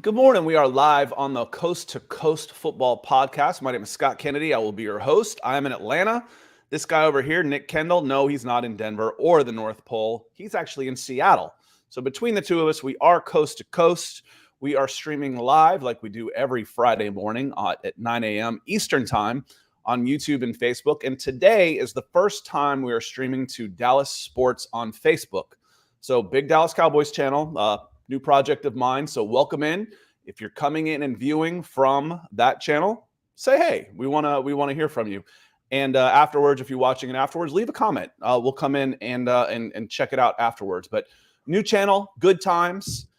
Good morning. We are live on the Coast to Coast Football Podcast. My name is Scott Kennedy. I will be your host. I am in Atlanta. This guy over here, Nick Kendall, no, he's not in Denver or the North Pole. He's actually in Seattle. So between the two of us, we are Coast to Coast. We are streaming live like we do every Friday morning at 9 a.m. Eastern Time on YouTube and Facebook. And today is the first time we are streaming to Dallas Sports on Facebook. So big Dallas Cowboys channel, new project of mine. So welcome in. If you're coming in and viewing from that channel, say, hey, we want to hear from you. And afterwards, if you're watching it afterwards, leave a comment. We'll come in and check it out afterwards. But new channel, good times.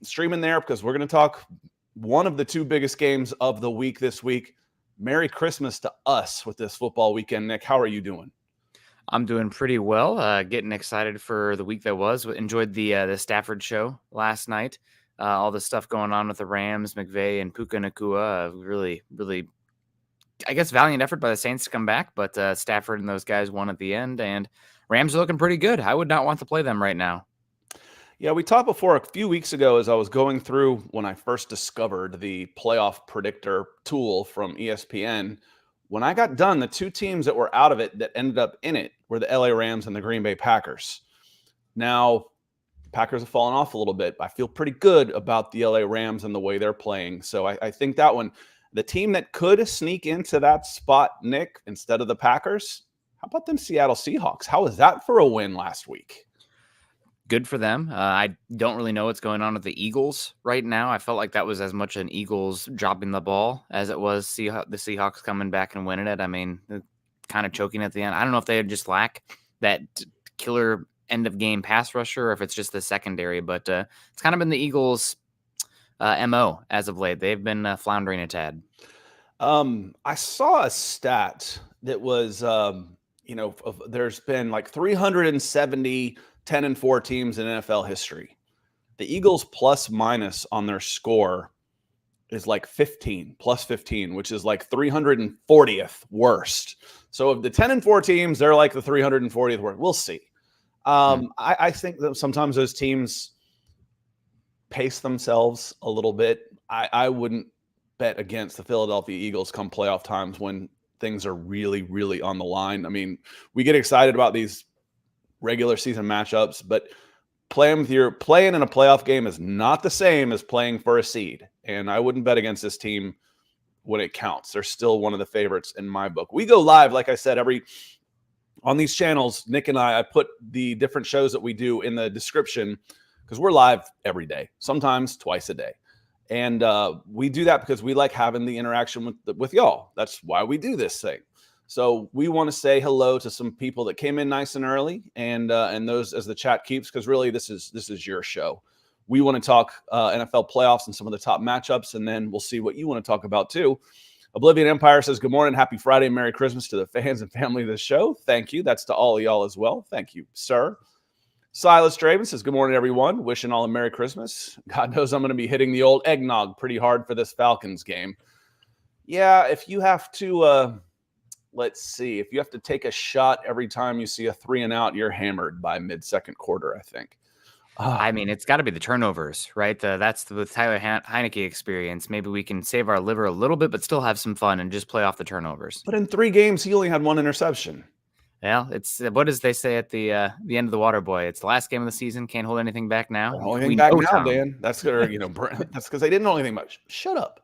Streaming there because we're going to talk one of the two biggest games of the week this week. Merry Christmas to us with this football weekend. Nick, how are you doing? I'm doing pretty well. Getting excited for the week that was. Enjoyed the Stafford show last night. All the stuff going on with the Rams, McVay, and Puka Nacua. Really, I guess, valiant effort by the Saints to come back. But Stafford and those guys won at the end. And Rams are looking pretty good. I would not want to play them right now. Yeah, we talked before a few weeks ago as I was going through when I first discovered the playoff predictor tool from ESPN. When I got done, the two teams that were out of it that ended up in it were the LA Rams and the Green Bay Packers. Now, Packers have fallen off a little bit. I feel pretty good about the LA Rams and the way they're playing. So I think that one, the team that could sneak into that spot, Nick, instead of the Packers, how about them Seattle Seahawks? How was that for a win last week? Good for them. I don't really know what's going on with the Eagles right now. I felt like that was as much an Eagles dropping the ball as it was the Seahawks coming back and winning it. I mean, kind of choking at the end. I don't know if they just lack that killer end of game pass rusher or if it's just the secondary, but it's kind of been the Eagles' MO as of late. They've been floundering a tad. I saw a stat that was, there's been like 370 10-4 teams in NFL history. The Eagles plus minus on their score is like 15, plus 15, which is like 340th worst. So of the 10-4 teams, they're like the 340th worst. We'll see. I think that sometimes those teams pace themselves a little bit. I wouldn't bet against the Philadelphia Eagles come playoff times when things are really, really on the line. I mean, we get excited about these regular season matchups, but playing in a playoff game is not the same as playing for a seed. And I wouldn't bet against this team when it counts. They're still one of the favorites in my book. We go live, like I said, on these channels. Nick and I put the different shows that we do in the description because we're live every day, sometimes twice a day. And we do that because we like having the interaction with y'all. That's why we do this thing. So we want to say hello to some people that came in nice and early, and those as the chat keeps, because really this is your show. We want to talk NFL playoffs and some of the top matchups, and then we'll see what you want to talk about too. Oblivion Empire says, good morning, happy Friday, and Merry Christmas to the fans and family of the show. Thank you. That's to all of y'all as well. Thank you, sir. Silas Draven says, good morning, everyone. Wishing all a Merry Christmas. God knows I'm going to be hitting the old eggnog pretty hard for this Falcons game. Yeah, if you have to... let's see. If you have to take a shot every time you see a 3-and-out, you're hammered by mid-second quarter, I think. I mean, it's got to be the turnovers, right? That's the Tyler Heineke experience. Maybe we can save our liver a little bit, but still have some fun and just play off the turnovers. But in 3 games, he only had 1 interception. Well, it's what does they say at the end of the Water Boy? It's the last game of the season. Can't hold anything back now. Hold anything back now, Dan. That's that's because they didn't know anything much. Shut up.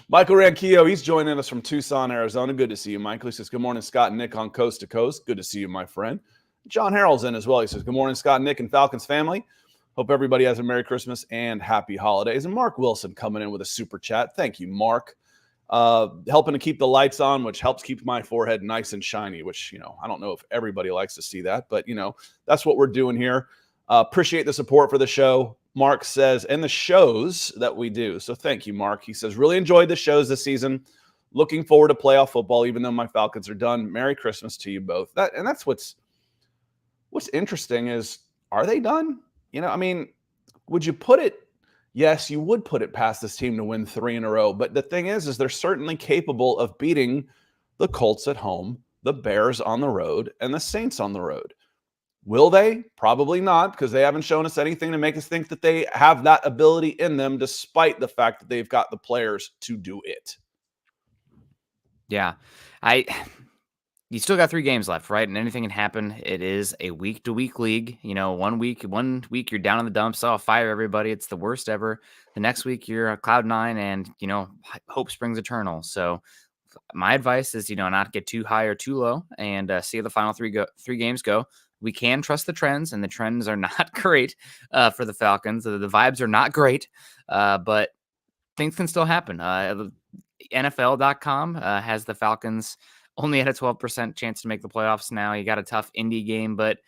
Michael Ranquillo, he's joining us from Tucson, Arizona. Good to see you, Michael. He says, good morning, Scott and Nick on Coast to Coast. Good to see you, my friend. John Harrell's in as well. He says, good morning, Scott, Nick, and Falcons family. Hope everybody has a Merry Christmas and Happy Holidays. And Mark Wilson coming in with a super chat. Thank you, Mark. Helping to keep the lights on, which helps keep my forehead nice and shiny, which, I don't know if everybody likes to see that, but, that's what we're doing here. Appreciate the support for the show. Mark says, and the shows that we do. So thank you, Mark. He says, really enjoyed the shows this season. Looking forward to playoff football, even though my Falcons are done. Merry Christmas to you both. That's what's interesting is, are they done? Would you put it? Yes, you would put it past this team to win 3 in a row. But the thing is they're certainly capable of beating the Colts at home, the Bears on the road, and the Saints on the road. Will they? Probably not, because they haven't shown us anything to make us think that they have that ability in them, despite the fact that they've got the players to do it. Yeah. You still got 3 games left, right? And anything can happen. It is a week-to-week league. One week you're down in the dumps. Oh, fire everybody. It's the worst ever. The next week you're a cloud 9 and, hope springs eternal. So my advice is, not get too high or too low and see how the final 3 games go. We can trust the trends, and the trends are not great for the Falcons. The vibes are not great, but things can still happen. NFL.com has the Falcons only had a 12% chance to make the playoffs now. You got a tough Indy game, but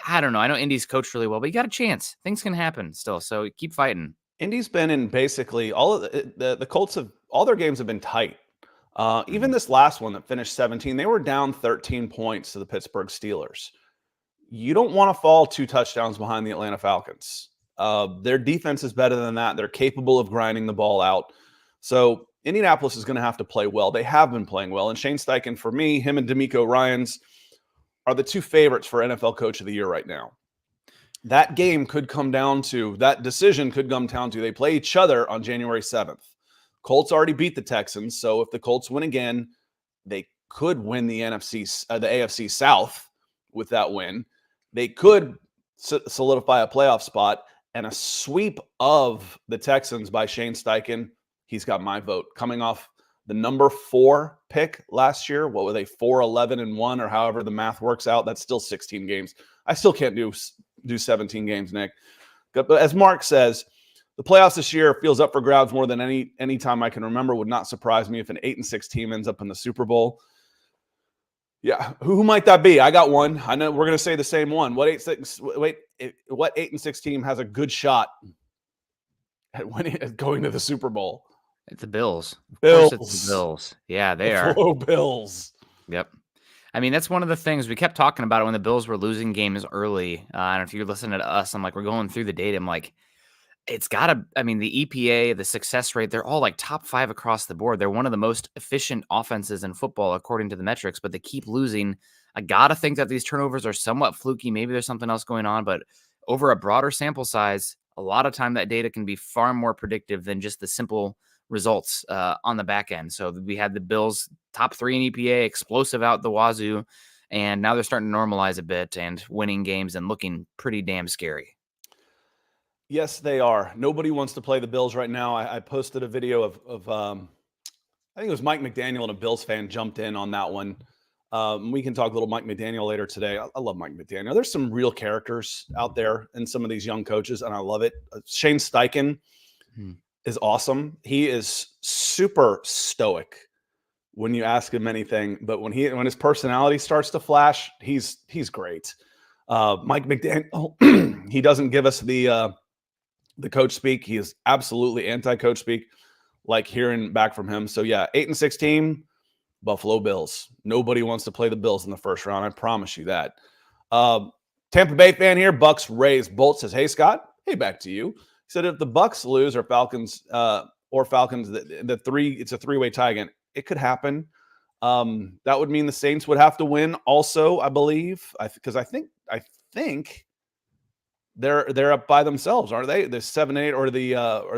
I don't know. I know Indy's coached really well, but you got a chance. Things can happen still, so keep fighting. Indy's been in basically all of the Colts have all their games have been tight. Even this last one that finished 17, they were down 13 points to the Pittsburgh Steelers. You don't want to fall 2 touchdowns behind the Atlanta Falcons. Their defense is better than that. They're capable of grinding the ball out. So Indianapolis is going to have to play well. They have been playing well. And Shane Steichen, for me, him and D'Amico Ryans are the 2 favorites for NFL Coach of the Year right now. That decision could come down to, they play each other on January 7th. Colts already beat the Texans. So if the Colts win again, they could win the AFC South with that win. They could solidify a playoff spot, and a sweep of the Texans by Shane Steichen. He's got my vote. Coming off the number 4 pick last year, what were they, 4-11-1, or however the math works out? That's still 16 games. I still can't do 17 games, Nick. But as Mark says, the playoffs this year feels up for grabs more than any time I can remember. Would not surprise me if an 8-6 team ends up in the Super Bowl. Yeah, who might that be? I got one. I know we're going to say the same one. What 8-6 team has a good shot at going to the Super Bowl? It's the Bills. Bills. Of course it's the Bills. Yeah, they are. Bills. Yep. I mean, that's one of the things we kept talking about it when the Bills were losing games early. And if you're listening to us, I'm like, we're going through the data. I'm like, it's got to, the EPA, the success rate, they're all like top 5 across the board. They're one of the most efficient offenses in football, according to the metrics, but they keep losing. I got to think that these turnovers are somewhat fluky. Maybe there's something else going on, but over a broader sample size, a lot of time that data can be far more predictive than just the simple results on the back end. So we had the Bills top 3 in EPA, explosive out the wazoo, and now they're starting to normalize a bit and winning games and looking pretty damn scary. Yes, they are. Nobody wants to play the Bills right now. I posted a video of I think it was Mike McDaniel, and a Bills fan jumped in on that one. We can talk a little Mike McDaniel later today. I love Mike McDaniel. There's some real characters out there in some of these young coaches, and I love it. Shane Steichen is awesome. He is super stoic when you ask him anything, but when his personality starts to flash, he's great. Mike McDaniel, he doesn't give us the coach speak. He is absolutely anti-coach speak, like hearing back from him. So yeah, 8-6 team, Buffalo Bills. Nobody wants to play the Bills in the first round. I promise you that. Tampa Bay fan here, Bucks Rays. Bolt says, hey, Scott. Hey, back to you. He said if the Bucks lose or Falcons, it's a 3-way tie again. It could happen. That would mean the Saints would have to win also, I believe, because I think they're up by themselves, aren't they? They're 7-8, or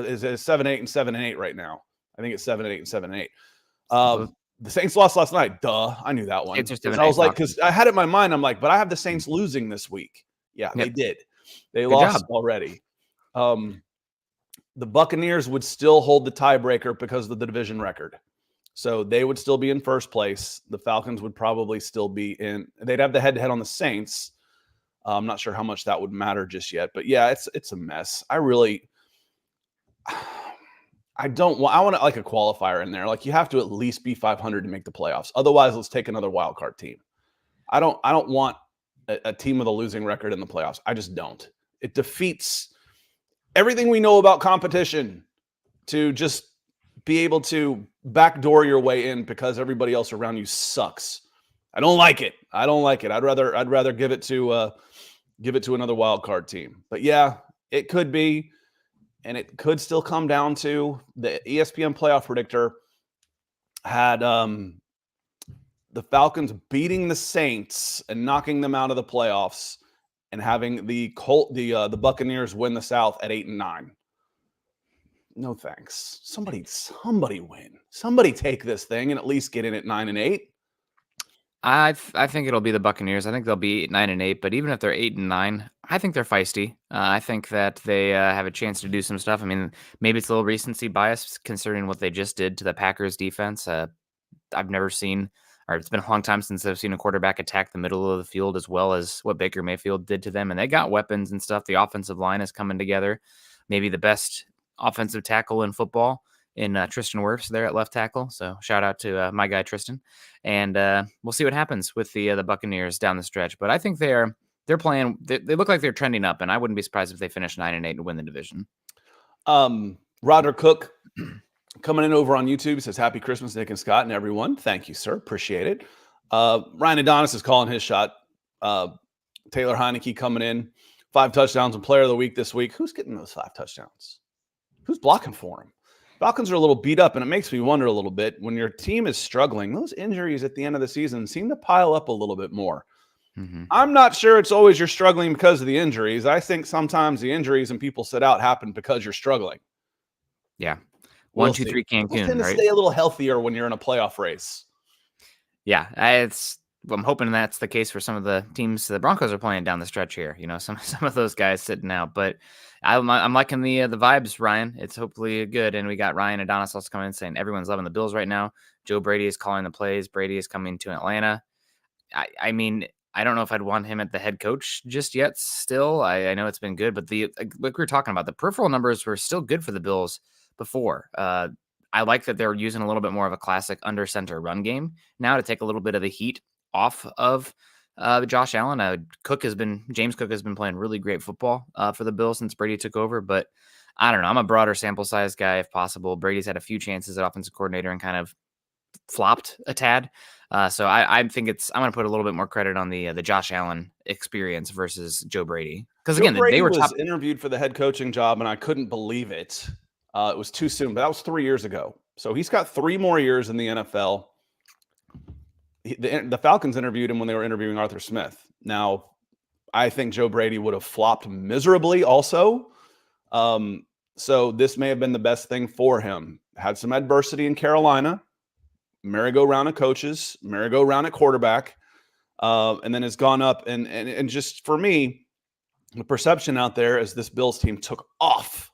is it 7-8 and 7-8 right now? I think it's 7-8 and 7-8. The Saints lost last night. Duh, I knew that one. I was like, because I had it in my mind. I'm like, but I have the Saints losing this week. Yeah, They did. They lost already. The Buccaneers would still hold the tiebreaker because of the division record. So they would still be in first place. The Falcons would probably still be in. They'd have the head-to-head on the Saints. I'm not sure how much that would matter just yet. But yeah, it's a mess. I want like a qualifier in there. Like you have to at least be 500 to make the playoffs. Otherwise, let's take another wild card team. I don't want a team with a losing record in the playoffs. I just don't. It defeats everything we know about competition to just be able to backdoor your way in because everybody else around you sucks. I don't like it. I'd rather give it to another wild card team. But yeah, it could be, and it could still come down to the ESPN playoff predictor had the Falcons beating the Saints and knocking them out of the playoffs, and having the Buccaneers win the South at 8-9. No thanks. Somebody win. Somebody take this thing and at least get in at 9-8. I think it'll be the Buccaneers. I think they'll be 9-8, but even if they're 8-9, I think they're feisty. I think that they have a chance to do some stuff. I mean, maybe it's a little recency bias considering what they just did to the Packers defense. I've never seen, or it's been a long time since I've seen a quarterback attack the middle of the field as well as what Baker Mayfield did to them. And they got weapons and stuff. The offensive line is coming together. Maybe the best offensive tackle in football in Tristan Wirfs there at left tackle. So shout out to my guy Tristan, and we'll see what happens with the Buccaneers down the stretch. But I think they're playing. They look like they're trending up, and I wouldn't be surprised if they finish 9-8 and win the division. Roderick Cook coming in over on YouTube says, "Happy Christmas, Nick and Scott and everyone." Thank you, sir. Appreciate it. Ryan Adonis is calling his shot. Taylor Heineke coming in, 5 touchdowns and player of the week this week. Who's getting those 5 touchdowns? Who's blocking for him? Falcons are a little beat up, and it makes me wonder a little bit. When your team is struggling, those injuries at the end of the season seem to pile up a little bit more. Mm-hmm. I'm not sure it's always you're struggling because of the injuries. I think sometimes the injuries and people sit out happen because you're struggling. Yeah. 1, 2, 3 Cancun, you tend to right? stay a little healthier when you're in a playoff race. Yeah, I'm hoping that's the case for some of the teams the Broncos are playing down the stretch here. You know, some of those guys sitting out, but I'm liking the vibes, Ryan. It's hopefully good. And we got Ryan Adonis also coming in saying everyone's loving the Bills right now. Joe Brady is calling the plays. Brady is coming to Atlanta. I mean, I don't know if I'd want him at the head coach just yet. Still, I know it's been good, but like we were talking about, the peripheral numbers were still good for the Bills before. I like that they're using a little bit more of a classic under center run game now to take a little bit of the heat off of Josh Allen. James Cook has been playing really great football for the Bills since Brady took over, but I don't know. I'm a broader sample size guy if possible. Brady's had a few chances at offensive coordinator and kind of flopped a tad. So I think I'm going to put a little bit more credit on the Josh Allen experience versus Joe Brady. Because again, Brady they were was interviewed for the head coaching job, and I couldn't believe it. It was too soon, but that was 3 years ago. So he's got 3 more years in the NFL. The Falcons interviewed him when they were interviewing Arthur Smith. Now, I think Joe Brady would have flopped miserably also. So this may have been the best thing for him. Had some adversity in Carolina, merry-go-round of coaches, merry-go-round at quarterback, and then has gone up. And just for me, the perception out there is this Bills team took off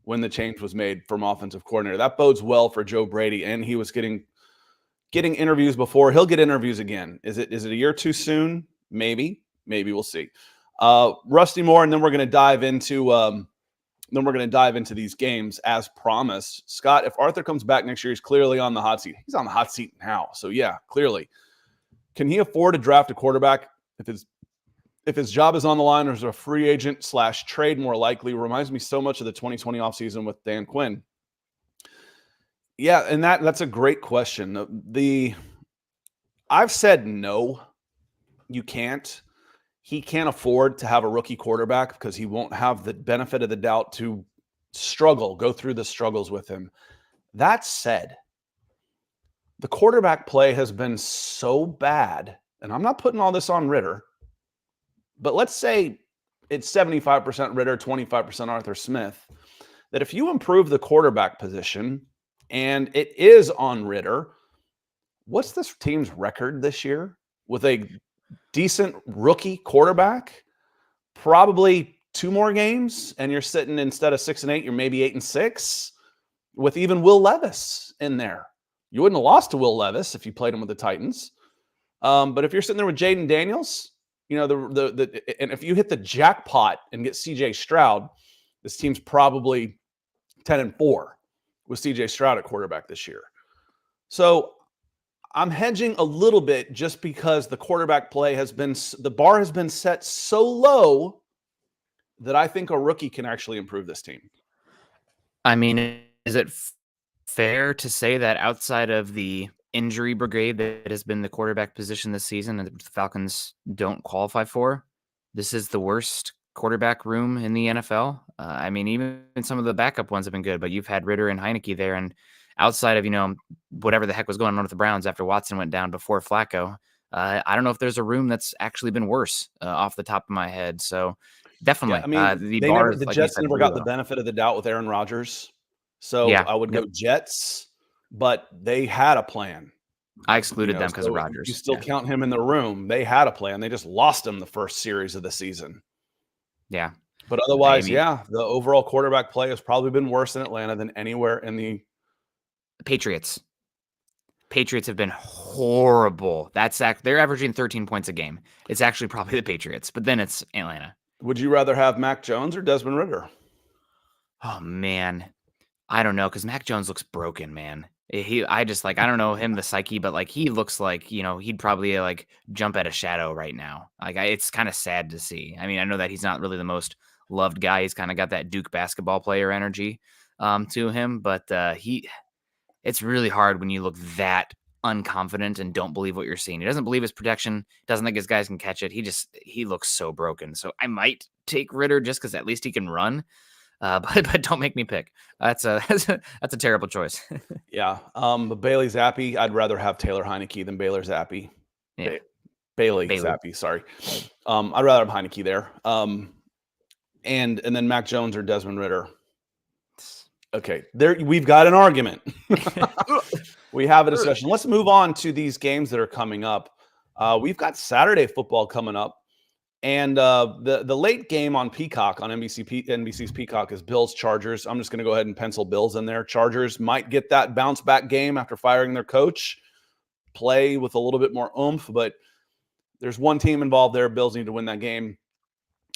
when the change was made from offensive coordinator. That bodes well for Joe Brady, and he was getting interviews before. He'll get interviews again. Is it a year too soon? Maybe we'll see. Rusty Moore, and then we're going to dive into these games as promised. Scott, if Arthur comes back next year, he's clearly on the hot seat. He's on the hot seat now. So yeah, clearly. Can he afford to draft a quarterback if his job is on the line, or is a free agent / trade more likely? Reminds me so much of the 2020 offseason with Dan Quinn. Yeah, and that's a great question. I've said no, you can't. He can't afford to have a rookie quarterback because he won't have the benefit of the doubt to go through the struggles with him. That said, the quarterback play has been so bad, and I'm not putting all this on Ritter, but let's say it's 75% Ritter, 25% Arthur Smith, that if you improve the quarterback position and it is on Ritter, what's this team's record this year with a decent rookie quarterback? Probably 2 more games, and you're sitting, instead of 6-8, you're maybe 8-6 with even Will Levis in there. You wouldn't have lost to Will Levis if you played him with the Titans. But if you're sitting there with Jaden Daniels, you know, and if you hit the jackpot and get CJ Stroud, this team's probably 10-4 with CJ Stroud at quarterback this year. So I'm hedging a little bit just because the quarterback play the bar has been set so low that I think a rookie can actually improve this team. I mean, is it fair to say that outside of the injury brigade that has been the quarterback position this season and the Falcons don't qualify for, this is the worst quarterback room in the NFL? I mean, even some of the backup ones have been good, but you've had Ritter and Heineke there, and outside of, whatever the heck was going on with the Browns after Watson went down before Flacco, I don't know if there's a room that's actually been worse off the top of my head. So definitely, Yeah, I mean, the bar is, the like you Jets said, never really got the low. benefit of the doubt with Aaron Rodgers. So Yeah, I would go yep. Jets, but they had a plan. I excluded them because of So you Rodgers. still count him in the room. They had a plan. They just lost him the first series of the season. Yeah. But I otherwise, mean, yeah, the overall quarterback play has probably been worse in Atlanta than anywhere in the Patriots. Patriots have been horrible. They're averaging 13 points a game. It's actually probably the Patriots, but then it's Atlanta. Would you rather have Mac Jones or Desmond Ridder? Oh man, I don't know because Mac Jones looks broken, man. I don't know him, the psyche, but like he looks like he'd probably like jump at a shadow right now. Like it's kind of sad to see. I mean, I know that he's not really the most loved guy. He's kind of got that Duke basketball player energy to him, but it's really hard when you look that unconfident and don't believe what you're seeing. He doesn't believe his protection, doesn't think his guys can catch it. He looks so broken. So I might take Ritter just because at least he can run. But don't make me pick. That's a terrible choice. Yeah. But Bailey Zappi, I'd rather have Taylor Heineke than Baylor Zappi. Yeah. Bailey Zappi, sorry. I'd rather have Heineke there. And then Mac Jones or Desmond Ridder. Okay, there we've got an argument. We have a discussion. Let's move on to these games that are coming up. We've got Saturday football coming up, and the late game on Peacock on NBC's Peacock is Bills Chargers. I'm just going to go ahead and pencil Bills in there. Chargers might get that bounce back game after firing their coach, play with a little bit more oomph, but there's one team involved there. Bills need to win that game.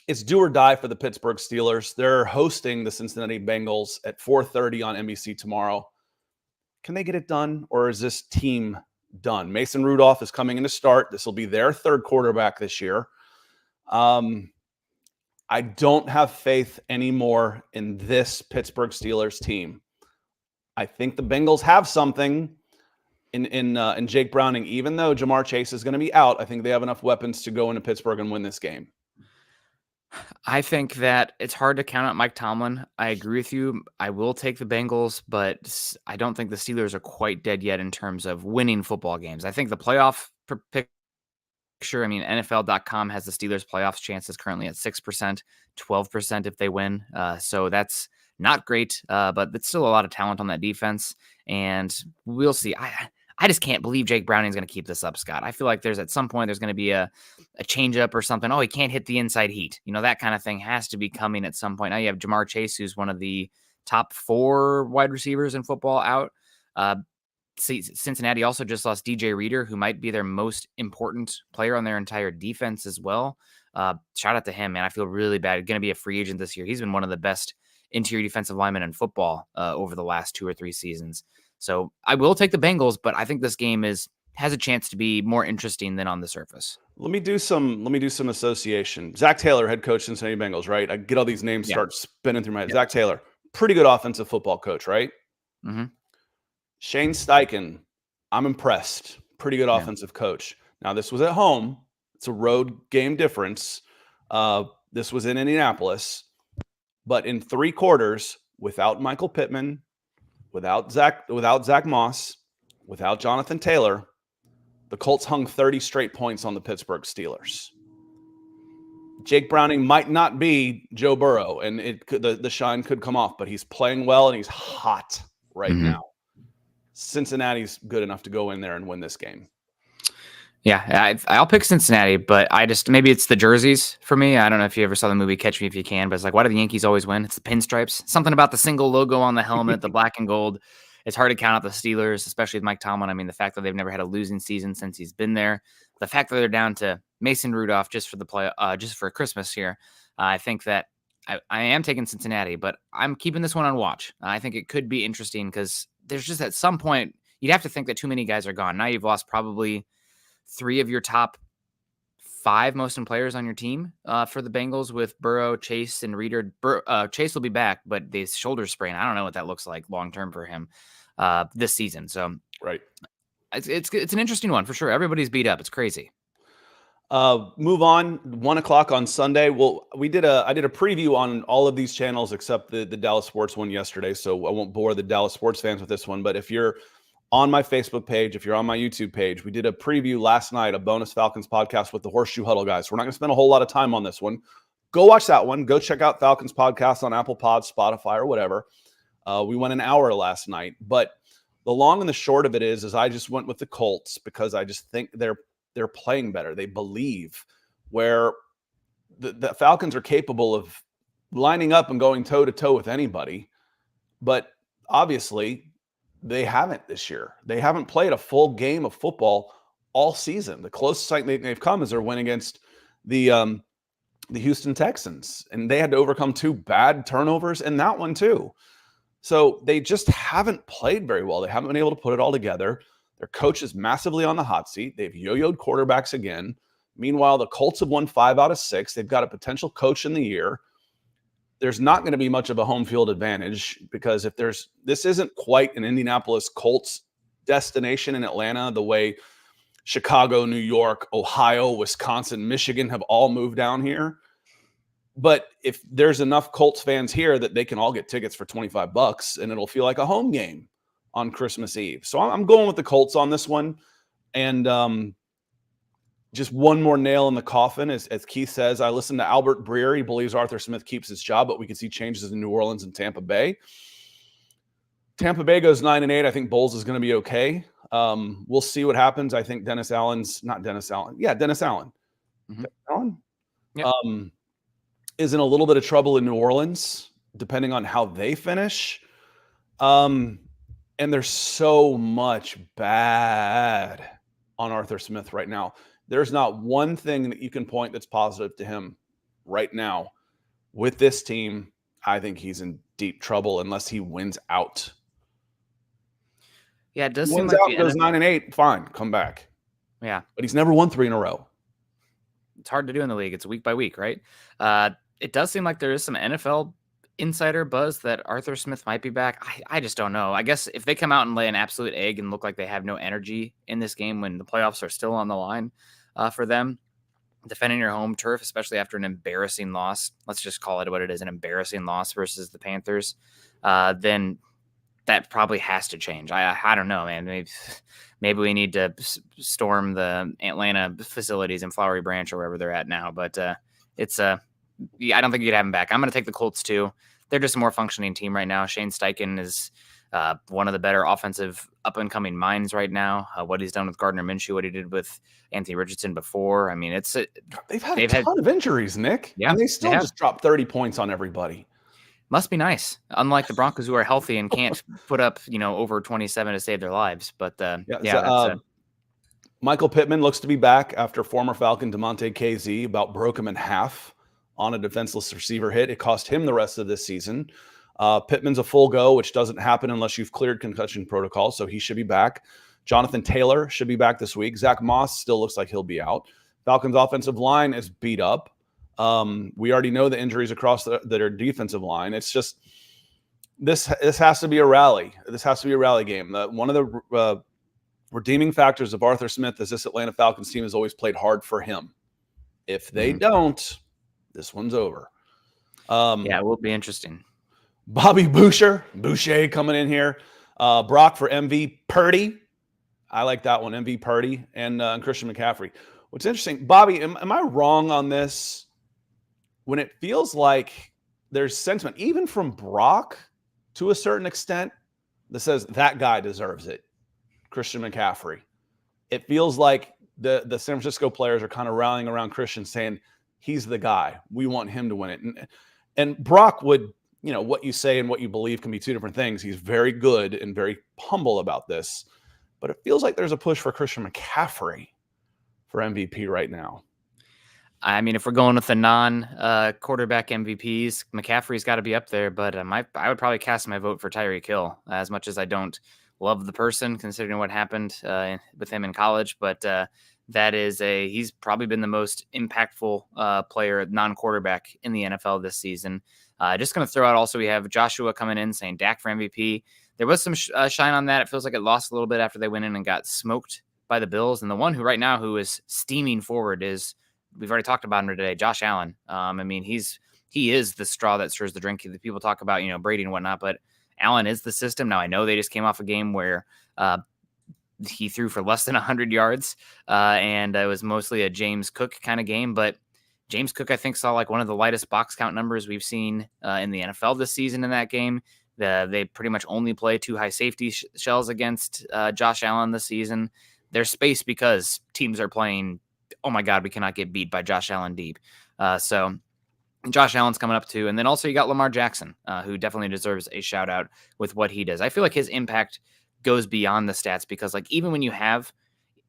It's do or die for the Pittsburgh Steelers. They're hosting the Cincinnati Bengals at 4:30 on NBC tomorrow. Can they get it done, or is this team done? Mason Rudolph is coming in to start. This will be their third quarterback this year. I don't have faith anymore in this Pittsburgh Steelers team. I think the Bengals have something in Jake Browning. Even though Jamar Chase is going to be out, I think they have enough weapons to go into Pittsburgh and win this game. I think that it's hard to count out Mike Tomlin. I agree with you. I will take the Bengals, but I don't think the Steelers are quite dead yet in terms of winning football games. I think the playoff picture, I mean, NFL.com has the Steelers playoffs chances currently at 6%, 12% if they win. So that's not great, but it's still a lot of talent on that defense, and we'll see. I just can't believe Jake Browning's going to keep this up, Scott. I feel like at some point there's going to be a changeup or something. Oh, he can't hit the inside heat. That kind of thing has to be coming at some point. Now you have Jamar Chase, who's one of the top 4 wide receivers in football out. Cincinnati also just lost DJ Reader, who might be their most important player on their entire defense as well. Shout out to him, man. I feel really bad. Going to be a free agent this year. He's been one of the best interior defensive linemen in football over the last 2 or 3 seasons. So I will take the Bengals, but I think this game has a chance to be more interesting than on the surface. Let me do some association. Zach Taylor, head coach, Cincinnati Bengals, right? I get all these names start spinning through my head. Yep. Zach Taylor, pretty good offensive football coach, right? Mm-hmm. Shane Steichen, I'm impressed. Pretty good offensive coach. Now, this was at home. It's a road game difference. This was in Indianapolis. But in 3 quarters, without Michael Pittman, without Zach Moss, without Jonathan Taylor, the Colts hung 30 straight points on the Pittsburgh Steelers. Jake Browning might not be Joe Burrow, and the shine could come off, but he's playing well and he's hot right now. Cincinnati's good enough to go in there and win this game. Yeah, I'll pick Cincinnati, but maybe it's the jerseys for me. I don't know if you ever saw the movie Catch Me If You Can, but it's like, why do the Yankees always win? It's the pinstripes. Something about the single logo on the helmet, the black and gold. It's hard to count out the Steelers, especially with Mike Tomlin. I mean, the fact that they've never had a losing season since he's been there, the fact that they're down to Mason Rudolph just for Christmas here. I think that I am taking Cincinnati, but I'm keeping this one on watch. I think it could be interesting because there's just at some point you'd have to think that too many guys are gone. Now you've lost probably 3 of your top 5 most important players on your team for the Bengals with Burrow, Chase, and Reader. Chase will be back, but the shoulder sprain, I don't know what that looks like long-term for him this season. So right. It's an interesting one for sure. Everybody's beat up. It's crazy. Move on. 1:00 on Sunday. Well, I did a preview on all of these channels except the Dallas Sports one yesterday, so I won't bore the Dallas Sports fans with this one. But if you're on my Facebook page, if you're on my YouTube page, we did a preview last night, a bonus Falcons podcast with the Horseshoe Huddle guys. We're not going to spend a whole lot of time on this one. Go watch that one. Go check out Falcons Podcast on Apple Pod, Spotify, or whatever. We went an hour last night. But the long and the short of it is I just went with the Colts because I just think they're playing better. They believe where the Falcons are capable of lining up and going toe-to-toe with anybody. But obviously, they haven't this year. They haven't played a full game of football all season. The closest they've come is their win against the Houston Texans, and they had to overcome 2 bad turnovers in that one too. So they just haven't played very well. They haven't been able to put it all together. Their coach is massively on the hot seat. They've yo-yoed quarterbacks again. Meanwhile, the Colts have won 5 out of 6. They've got a potential coach in the year. There's not going to be much of a home field advantage because this isn't quite an Indianapolis Colts destination in Atlanta the way Chicago, New York, Ohio, Wisconsin, Michigan have all moved down here. But if there's enough Colts fans here that they can all get tickets for $25 and it'll feel like a home game on Christmas Eve. So I'm going with the Colts on this one. And just one more nail in the coffin, as Keith says. I listened to Albert Breer. He believes Arthur Smith keeps his job, but we could see changes in New Orleans and Tampa Bay. Tampa Bay goes 9-8. I think Bowles is going to be okay. We'll see what happens. I think Dennis Allen. Yeah, Dennis Allen. Mm-hmm. Dennis Allen? Yep. Is in a little bit of trouble in New Orleans, depending on how they finish. And there's so much bad on Arthur Smith right now. There's not one thing that you can point that's positive to him right now. With this team, I think he's in deep trouble unless he wins out. Yeah, it does seem like out, goes 9-8, fine, come back. Yeah. But he's never won 3 in a row. It's hard to do in the league. It's week by week, right? It does seem like there is some NFL insider buzz that Arthur Smith might be back. I just don't know. I guess if they come out and lay an absolute egg and look like they have no energy in this game when the playoffs are still on the line for them, defending your home turf, especially after an embarrassing loss, let's just call it what it is, an embarrassing loss versus the Panthers, then that probably has to change. I don't know, man. Maybe we need to storm the Atlanta facilities in Flowery Branch or wherever they're at now. But it's I don't think you'd have him back. I'm going to take the Colts too. They're just a more functioning team right now. Shane Steichen is one of the better offensive up-and-coming minds right now. What he's done with Gardner Minshew, what he did with Anthony Richardson before. I mean, they've had a ton of injuries, Nick. Yeah, and they still just dropped 30 points on everybody. Must be nice. Unlike the Broncos, who are healthy and can't put up, over 27 to save their lives. But Michael Pittman looks to be back after former Falcon DeMonte KZ about broke him in half on a defenseless receiver hit. It cost him the rest of this season. Pittman's a full go, which doesn't happen unless you've cleared concussion protocol, so he should be back. Jonathan Taylor should be back this week. Zach Moss still looks like he'll be out. Falcons' offensive line is beat up. We already know the injuries across their defensive line. It's just this has to be a rally. This has to be a rally game. One of the redeeming factors of Arthur Smith is this Atlanta Falcons team has always played hard for him. If they don't, this one's over. It will be interesting. Bobby Boucher coming in here. Brock for MV Purdy. I like that one, MV Purdy, and Christian McCaffrey. What's interesting, Bobby, am I wrong on this? When it feels like there's sentiment, even from Brock to a certain extent, that says that guy deserves it, Christian McCaffrey. It feels like the San Francisco players are kind of rallying around Christian saying, he's the guy. We want him to win it. And Brock would, what you say and what you believe can be two different things. He's very good and very humble about this. But it feels like there's a push for Christian McCaffrey for MVP right now. I mean, if we're going with the non-quarterback MVPs, McCaffrey's got to be up there. But I would probably cast my vote for Tyreek Hill, as much as I don't love the person, considering what happened with him in college. But he's probably been the most impactful player, non-quarterback in the NFL this season. Just going to throw out also, we have Joshua coming in saying Dak for MVP. There was some shine on that. It feels like it lost a little bit after they went in and got smoked by the Bills. And the one who right now who is steaming forward is, we've already talked about him today, Josh Allen. I mean, he is the straw that stirs the drink. The people talk about, Brady and whatnot, but Allen is the system. Now, I know they just came off a game where he threw for less than 100 yards, and it was mostly a James Cook kind of game. But James Cook, I think, saw like one of the lightest box count numbers we've seen in the NFL this season in that game. They pretty much only play 2 high safety shells against Josh Allen this season. There's space because teams are playing, oh my God, we cannot get beat by Josh Allen deep. So Josh Allen's coming up too. And then also you got Lamar Jackson, who definitely deserves a shout out with what he does. I feel like his impact goes beyond the stats because like even when you have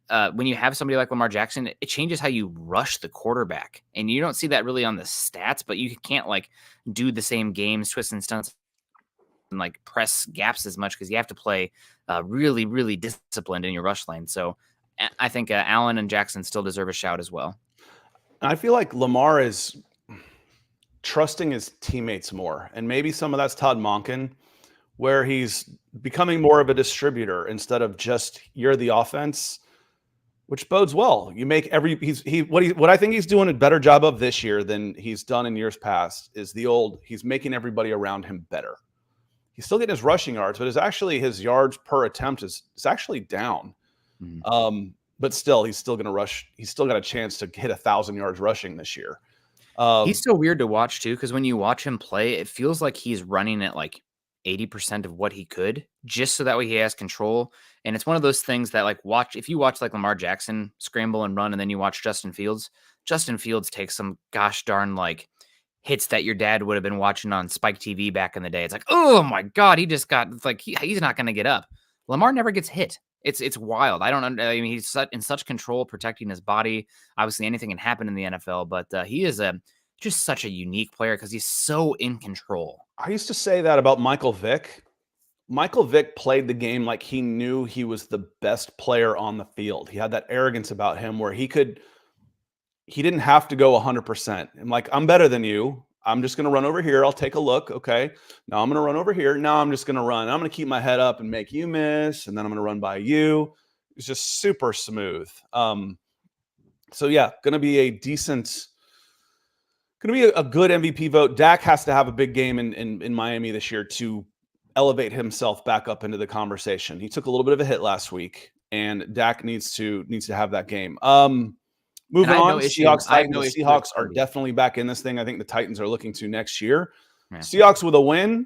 somebody like Lamar Jackson, it changes how you rush the quarterback. And you don't see that really on the stats, but you can't like do the same games, twists and stunts, and like press gaps as much because you have to play really, really disciplined in your rush lane. So I think Allen and Jackson still deserve a shout as well. I feel like Lamar is trusting his teammates more. And maybe some of that's Todd Monken, where he's becoming more of a distributor instead of just you're the offense, which bodes well. You make what I think he's doing a better job of this year than he's done in years past is he's making everybody around him better. He's still getting his rushing yards, but his yards per attempt is actually down. Mm-hmm. But still, he's still going to rush. He's still got a chance to hit 1,000 yards rushing this year. He's so weird to watch too, because when you watch him play, it feels like he's running at like 80% of what he could, just so that way he has control. And it's one of those things that like if you watch like Lamar Jackson scramble and run, and then you watch Justin Fields takes some gosh darn like hits that your dad would have been watching on Spike TV back in the day. It's like, oh my God, he just got like, he's not going to get up. Lamar never gets hit. It's wild. I mean, he's in such control, protecting his body. Obviously anything can happen in the NFL, but he is just such a unique player because he's so in control. I used to say that about Michael Vick. Michael Vick played the game like he knew he was the best player on the field. He had that arrogance about him where he didn't have to go 100%. I'm like, I'm better than you. I'm just going to run over here. I'll take a look. Okay. Now I'm going to run over here. Now I'm just going to run. I'm going to keep my head up and make you miss. And then I'm going to run by you. It's just super smooth. So yeah, going to be a good MVP vote. Dak has to have a big game in Miami this year to elevate himself back up into the conversation. He took a little bit of a hit last week, and Dak needs to have that game. Moving on, Seahawks. The Seahawks are definitely back in this thing. I think the Titans are looking to next year. Yeah. Seahawks with a win.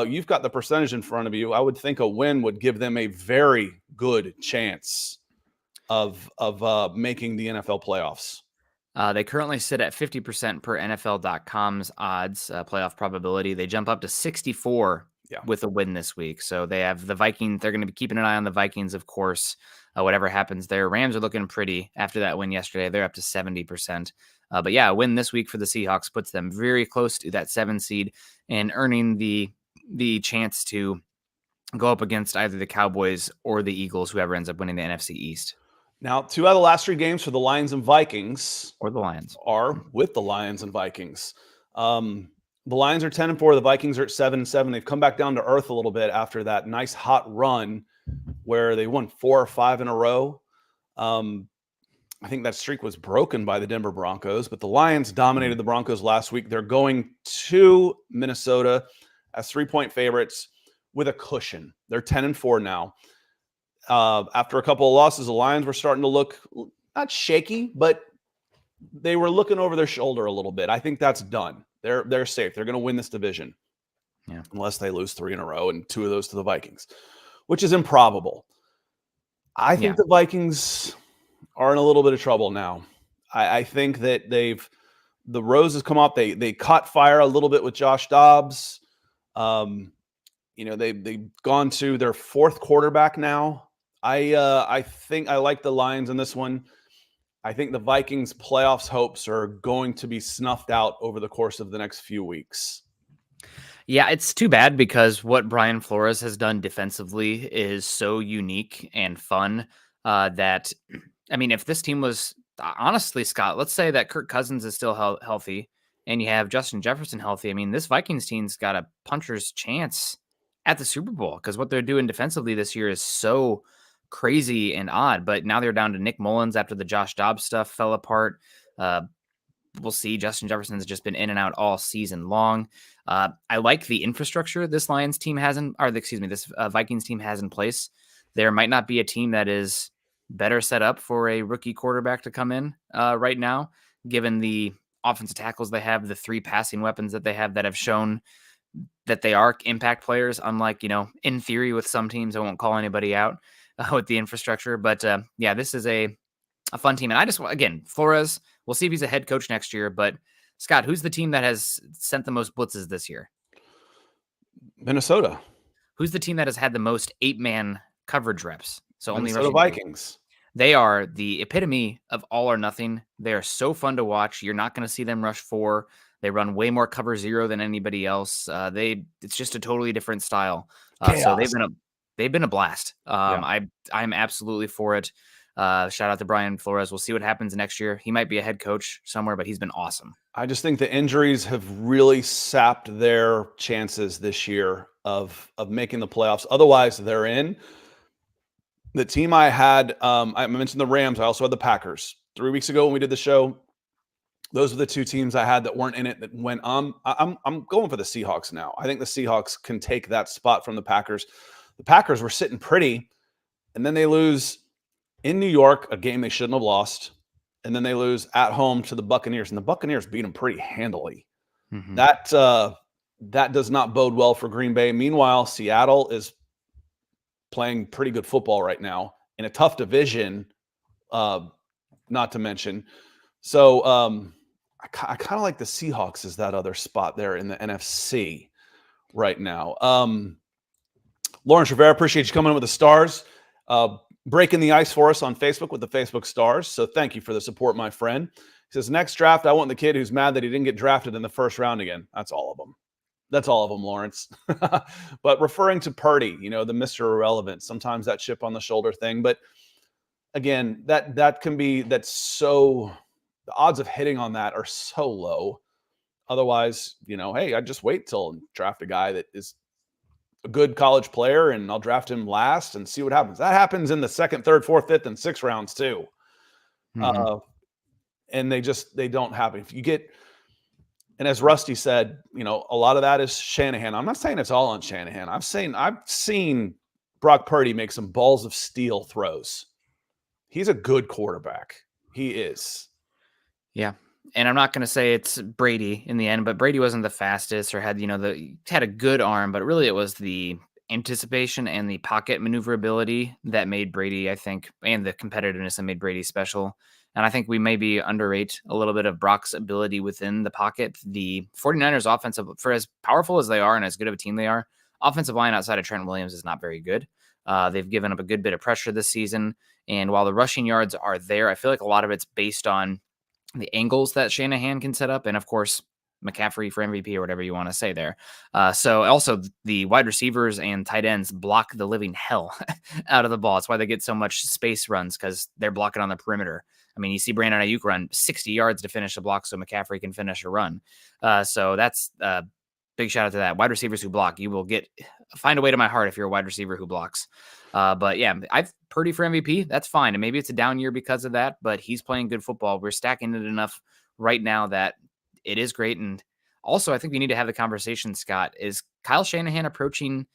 You've got the percentage in front of you. I would think a win would give them a very good chance of making the NFL playoffs. They currently sit at 50% per NFL.com's odds playoff probability. They jump up to 64 with a win this week. So they have the Vikings. They're going to be keeping an eye on the Vikings, of course. Whatever happens there. Rams are looking pretty after that win yesterday. They're up to 70%. But yeah, a win this week for the Seahawks puts them very close to that 7 seed and earning the chance to go up against either the Cowboys or the Eagles, whoever ends up winning the NFC East. Now, 2 out of the last 3 games for the Lions and Vikings are with the Lions and Vikings. The Lions are 10-4. The Vikings are at 7-7. They've come back down to earth a little bit after that nice hot run where they won 4 or 5 in a row. I think that streak was broken by the Denver Broncos, but the Lions dominated the Broncos last week. They're going to Minnesota as 3-point favorites with a cushion. They're 10-4 now. After a couple of losses, the Lions were starting to look not shaky, but they were looking over their shoulder a little bit. I think that's done. They're safe. They're going to win this division, unless they lose 3 in a row and 2 of those to the Vikings, which is improbable. I think the Vikings are in a little bit of trouble now. I think that the rose has come up. They caught fire a little bit with Josh Dobbs. They've gone to their 4th quarterback now. I think I like the Lions in this one. I think the Vikings' playoffs hopes are going to be snuffed out over the course of the next few weeks. Yeah, it's too bad because what Brian Flores has done defensively is so unique and fun that, I mean, if this team was, honestly, Scott, let's say that Kirk Cousins is still healthy and you have Justin Jefferson healthy. I mean, this Vikings team's got a puncher's chance at the Super Bowl because what they're doing defensively this year is so crazy and odd. But now they're down to Nick Mullins after the Josh Dobbs stuff fell apart. We'll see. Justin Jefferson's just been in and out all season long. I like the infrastructure this Vikings team has in place. there might not be a team that is better set up for a rookie quarterback to come in right now, given the offensive tackles they have, the 3 passing weapons that they have shown that they are impact players, unlike, in theory with some teams. I won't call anybody out with the infrastructure. But this is a fun team. And I just, again, Flores, we'll see if he's a head coach next year. But Scott, who's the team that has sent the most blitzes this year? Minnesota. Who's the team that has had the most 8-man coverage reps? So Minnesota only Vikings. They are the epitome of all or nothing. They are so fun to watch. You're not going to see them rush 4. They run way more cover 0 than anybody else. It's just a totally different style. So they've been a blast. I'm absolutely for it. Shout out to Brian Flores. We'll see what happens next year. He might be a head coach somewhere, but he's been awesome. I just think the injuries have really sapped their chances this year of making the playoffs. Otherwise, they're in. The team I had, I mentioned the Rams. I also had the Packers. 3 weeks ago when we did the show, those are the 2 teams I had that weren't in it that went on. I'm going for the Seahawks now. I think the Seahawks can take that spot from the Packers. The Packers were sitting pretty, and then they lose in New York, a game they shouldn't have lost, and then they lose at home to the Buccaneers, and the Buccaneers beat them pretty handily. Mm-hmm. That does not bode well for Green Bay. Meanwhile, Seattle is playing pretty good football right now in a tough division, not to mention. So I kind of like the Seahawks as that other spot there in the NFC right now. Lawrence Rivera, appreciate you coming in with the stars, breaking the ice for us on Facebook with the Facebook stars. So thank you for the support, my friend. He says, next draft, I want the kid who's mad that he didn't get drafted in the first round again. That's all of them. That's all of them, Lawrence. But referring to Purdy, the Mr. Irrelevant, sometimes that chip on the shoulder thing. But again, that can be, that's so, the odds of hitting on that are so low. Otherwise, hey, I'd just wait till draft a guy that is a good college player and I'll draft him last and see what happens. That happens in the 2nd, 3rd, 4th, 5th, and 6th rounds too. Mm-hmm. And they don't happen. If you get, and as Rusty said, a lot of that is Shanahan. I'm not saying it's all on Shanahan. I've seen Brock Purdy make some balls of steel throws. He's a good quarterback. He is. Yeah. And I'm not going to say it's Brady in the end, but Brady wasn't the fastest or had, had a good arm, but really it was the anticipation and the pocket maneuverability that made Brady, I think, and the competitiveness that made Brady special. And I think we maybe underrate a little bit of Brock's ability within the pocket. The 49ers offensive, for as powerful as they are and as good of a team they are, offensive line outside of Trent Williams is not very good. They've given up a good bit of pressure this season. And while the rushing yards are there, I feel like a lot of it's based on the angles that Shanahan can set up. And of course, McCaffrey for MVP or whatever you want to say there. So also the wide receivers and tight ends block the living hell out of the ball. That's why they get so much space runs, because they're blocking on the perimeter. I mean, you see Brandon Ayuk run 60 yards to finish a block so McCaffrey can finish a run. So that's a big shout out to that. Wide receivers who block, you will find a way to my heart if you're a wide receiver who blocks. But yeah, I've Purdy for MVP. That's fine. And maybe it's a down year because of that, but he's playing good football. We're stacking it enough right now that it is great. And also, I think we need to have the conversation, Scott, is Kyle Shanahan approaching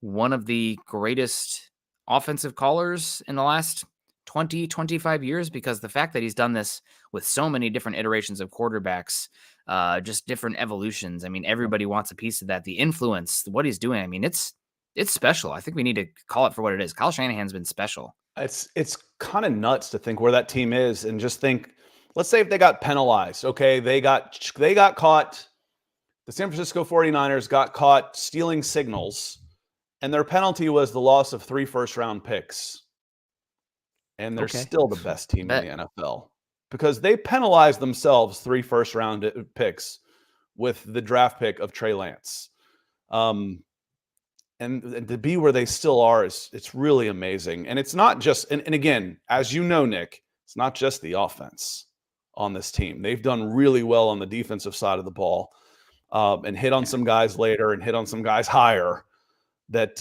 one of the greatest offensive callers in the last 20, 25 years? Because the fact that he's done this with so many different iterations of quarterbacks, just different evolutions. I mean, everybody wants a piece of that. The influence, what he's doing. I mean, it's special. I think we need to call it for what it is. Kyle Shanahan's been special. It's kind of nuts to think where that team is and just think, let's say if they got penalized. Okay, they got caught. The San Francisco 49ers got caught stealing signals, and their penalty was the loss of 3 first-round picks. And they're still the best team in the NFL because they penalized themselves 3 first-round picks with the draft pick of Trey Lance. And to be where they still are, it's really amazing. And it's not just, and again, as you know, Nick, it's not just the offense on this team. They've done really well on the defensive side of the ball, and hit on some guys later and hit on some guys higher that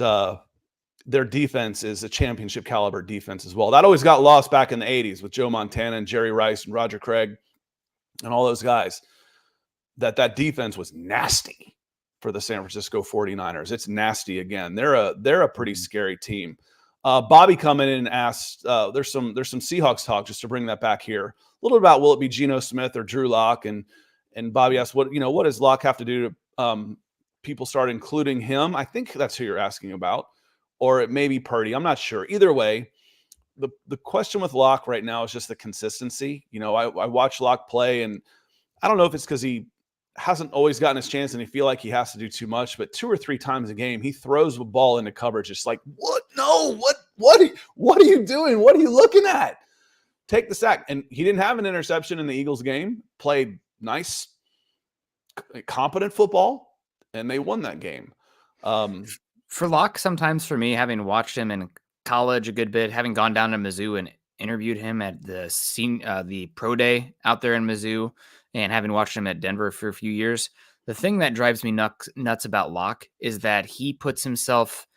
their defense is a championship caliber defense as well. That always got lost back in the 80s with Joe Montana and Jerry Rice and Roger Craig and all those guys, that defense was nasty for the San Francisco 49ers. It's nasty again. They're a pretty scary team. Bobby coming in and asked, there's some Seahawks talk, just to bring that back here. A little bit about, will it be Geno Smith or Drew Lock? And Bobby asked, what does Lock have to do to people start including him? I think that's who you're asking about. Or it may be Purdy. I'm not sure. Either way, the question with Lock right now is just the consistency. I watch Lock play, and I don't know if it's because he hasn't always gotten his chance and he feel like he has to do too much, but 2 or 3 times a game, he throws the ball into coverage. It's like, what? No, what are you doing? What are you looking at? Take the sack. And he didn't have an interception in the Eagles game, played nice, competent football, and they won that game. For Locke, sometimes for me, having watched him in college a good bit, having gone down to Mizzou and interviewed him at the pro day out there in Mizzou, and having watched him at Denver for a few years, the thing that drives me nuts about Locke is that he puts himself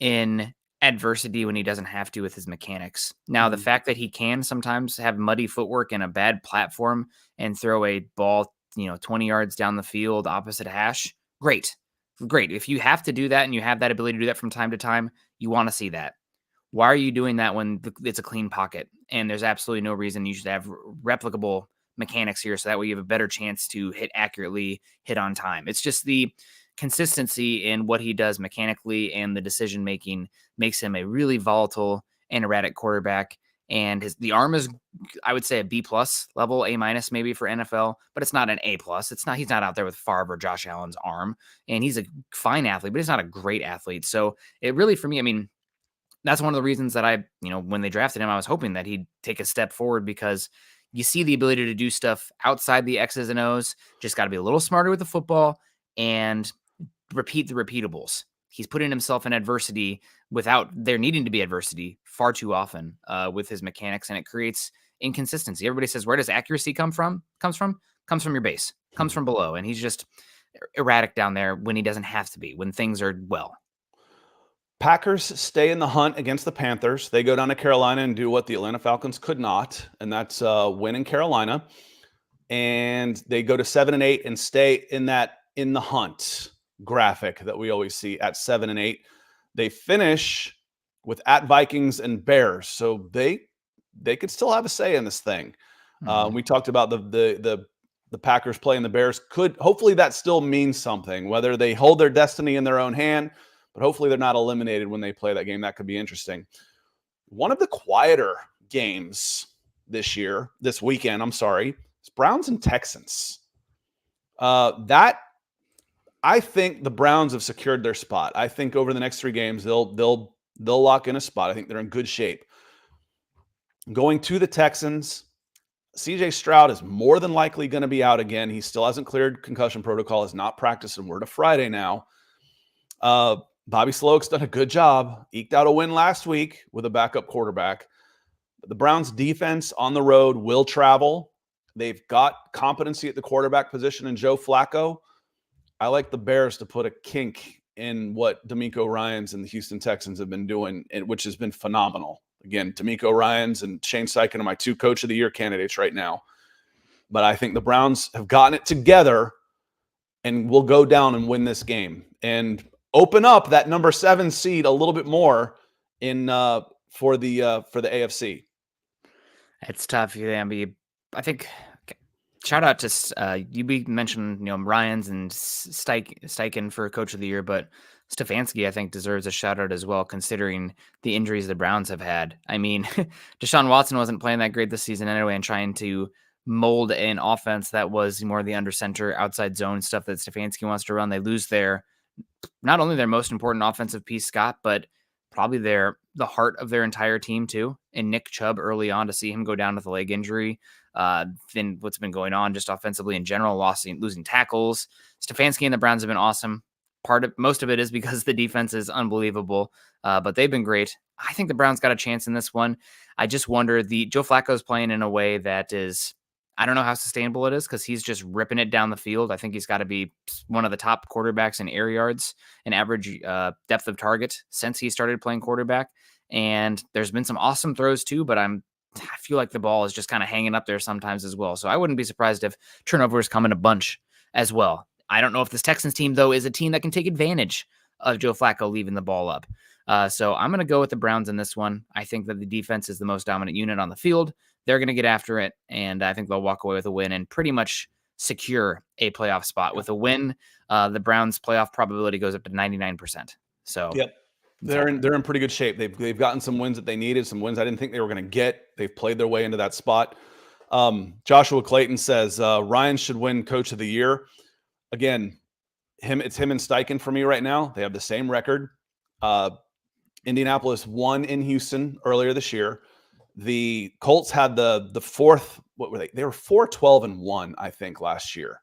in adversity when he doesn't have to with his mechanics. Now, the fact that he can sometimes have muddy footwork and a bad platform and throw a ball, 20 yards down the field opposite hash, great. If you have to do that and you have that ability to do that from time to time, you want to see that. Why are you doing that when it's a clean pocket? And there's absolutely no reason. You should have replicable mechanics here, so that way you have a better chance to hit accurately, hit on time. It's just the consistency in what he does mechanically, and the decision making makes him a really volatile and erratic quarterback. And the arm is, I would say, a B+ level, A- maybe for NFL, but it's not an A+. He's not out there with Favre or Josh Allen's arm, and he's a fine athlete, but he's not a great athlete. So it really, for me, I mean, that's one of the reasons that when they drafted him, I was hoping that he'd take a step forward, because you see the ability to do stuff outside the X's and O's. Just got to be a little smarter with the football and repeat the repeatables. He's putting himself in adversity without there needing to be adversity far too often with his mechanics, and it creates inconsistency. Everybody says, where does accuracy come from? Comes from your base, comes from below. And he's just erratic down there when he doesn't have to be, when things are well. Packers stay in the hunt against the Panthers. They go down to Carolina and do what the Atlanta Falcons could not, and that's win in Carolina. And they go to 7-8 and stay in the hunt graphic that we always see at 7-8. They finish with at Vikings and Bears, so they could still have a say in this thing. We talked about the Packers playing the Bears. Hopefully that still means something, whether they hold their destiny in their own hand, but hopefully they're not eliminated when they play that game. That could be interesting. One of the quieter games this weekend, is Browns and Texans. I think the Browns have secured their spot. I think over the next 3 games, they'll lock in a spot. I think they're in good shape. Going to the Texans, CJ Stroud is more than likely going to be out again. He still hasn't cleared concussion protocol, has not practiced, and we're to Friday now. Bobby Sloak's done a good job, eked out a win last week with a backup quarterback. The Browns defense on the road will travel. They've got competency at the quarterback position in Joe Flacco. I like the Bears to put a kink in what D'Amico Ryans and the Houston Texans have been doing, which has been phenomenal. Again, D'Amico Ryans and Shane Steichen are my 2 Coach of the Year candidates right now. But I think the Browns have gotten it together and will go down and win this game and open up that number 7 seed a little bit more for the AFC. It's tough. I think shout out to you mentioned Ryans and Steichen for Coach of the Year, but Stefanski I think deserves a shout out as well, considering the injuries the Browns have had. I mean, Deshaun Watson wasn't playing that great this season anyway, and trying to mold an offense that was more the under center, outside zone stuff that Stefanski wants to run. They lose not only their most important offensive piece, Scott, but probably the heart of their entire team too. And Nick Chubb early on, to see him go down with a leg injury, then what's been going on just offensively in general, losing tackles. Stefanski and the Browns have been awesome. Most of it is because the defense is unbelievable, but they've been great. I think the Browns got a chance in this one. I just wonder, Joe Flacco's playing in a way that is, I don't know how sustainable it is, because he's just ripping it down the field. I think he's got to be one of the top quarterbacks in air yards and average depth of target since he started playing quarterback. And there's been some awesome throws too, but I feel like the ball is just kind of hanging up there sometimes as well. So I wouldn't be surprised if turnovers come in a bunch as well. I don't know if this Texans team, though, is a team that can take advantage of Joe Flacco leaving the ball up. So I'm going to go with the Browns in this one. I think that the defense is the most dominant unit on the field. They're going to get after it, and I think they'll walk away with a win and pretty much secure a playoff spot. With a win, the Browns' playoff probability goes up to 99%. So yep. They're in pretty good shape. They've gotten some wins that they needed, some wins I didn't think they were going to get. They've played their way into that spot. Joshua Clayton says Ryan should win Coach of the Year. Again, it's him and Steichen for me right now. They have the same record. Indianapolis won in Houston earlier this year. The Colts had the fourth. What were they? They were 4-12-1, I think, last year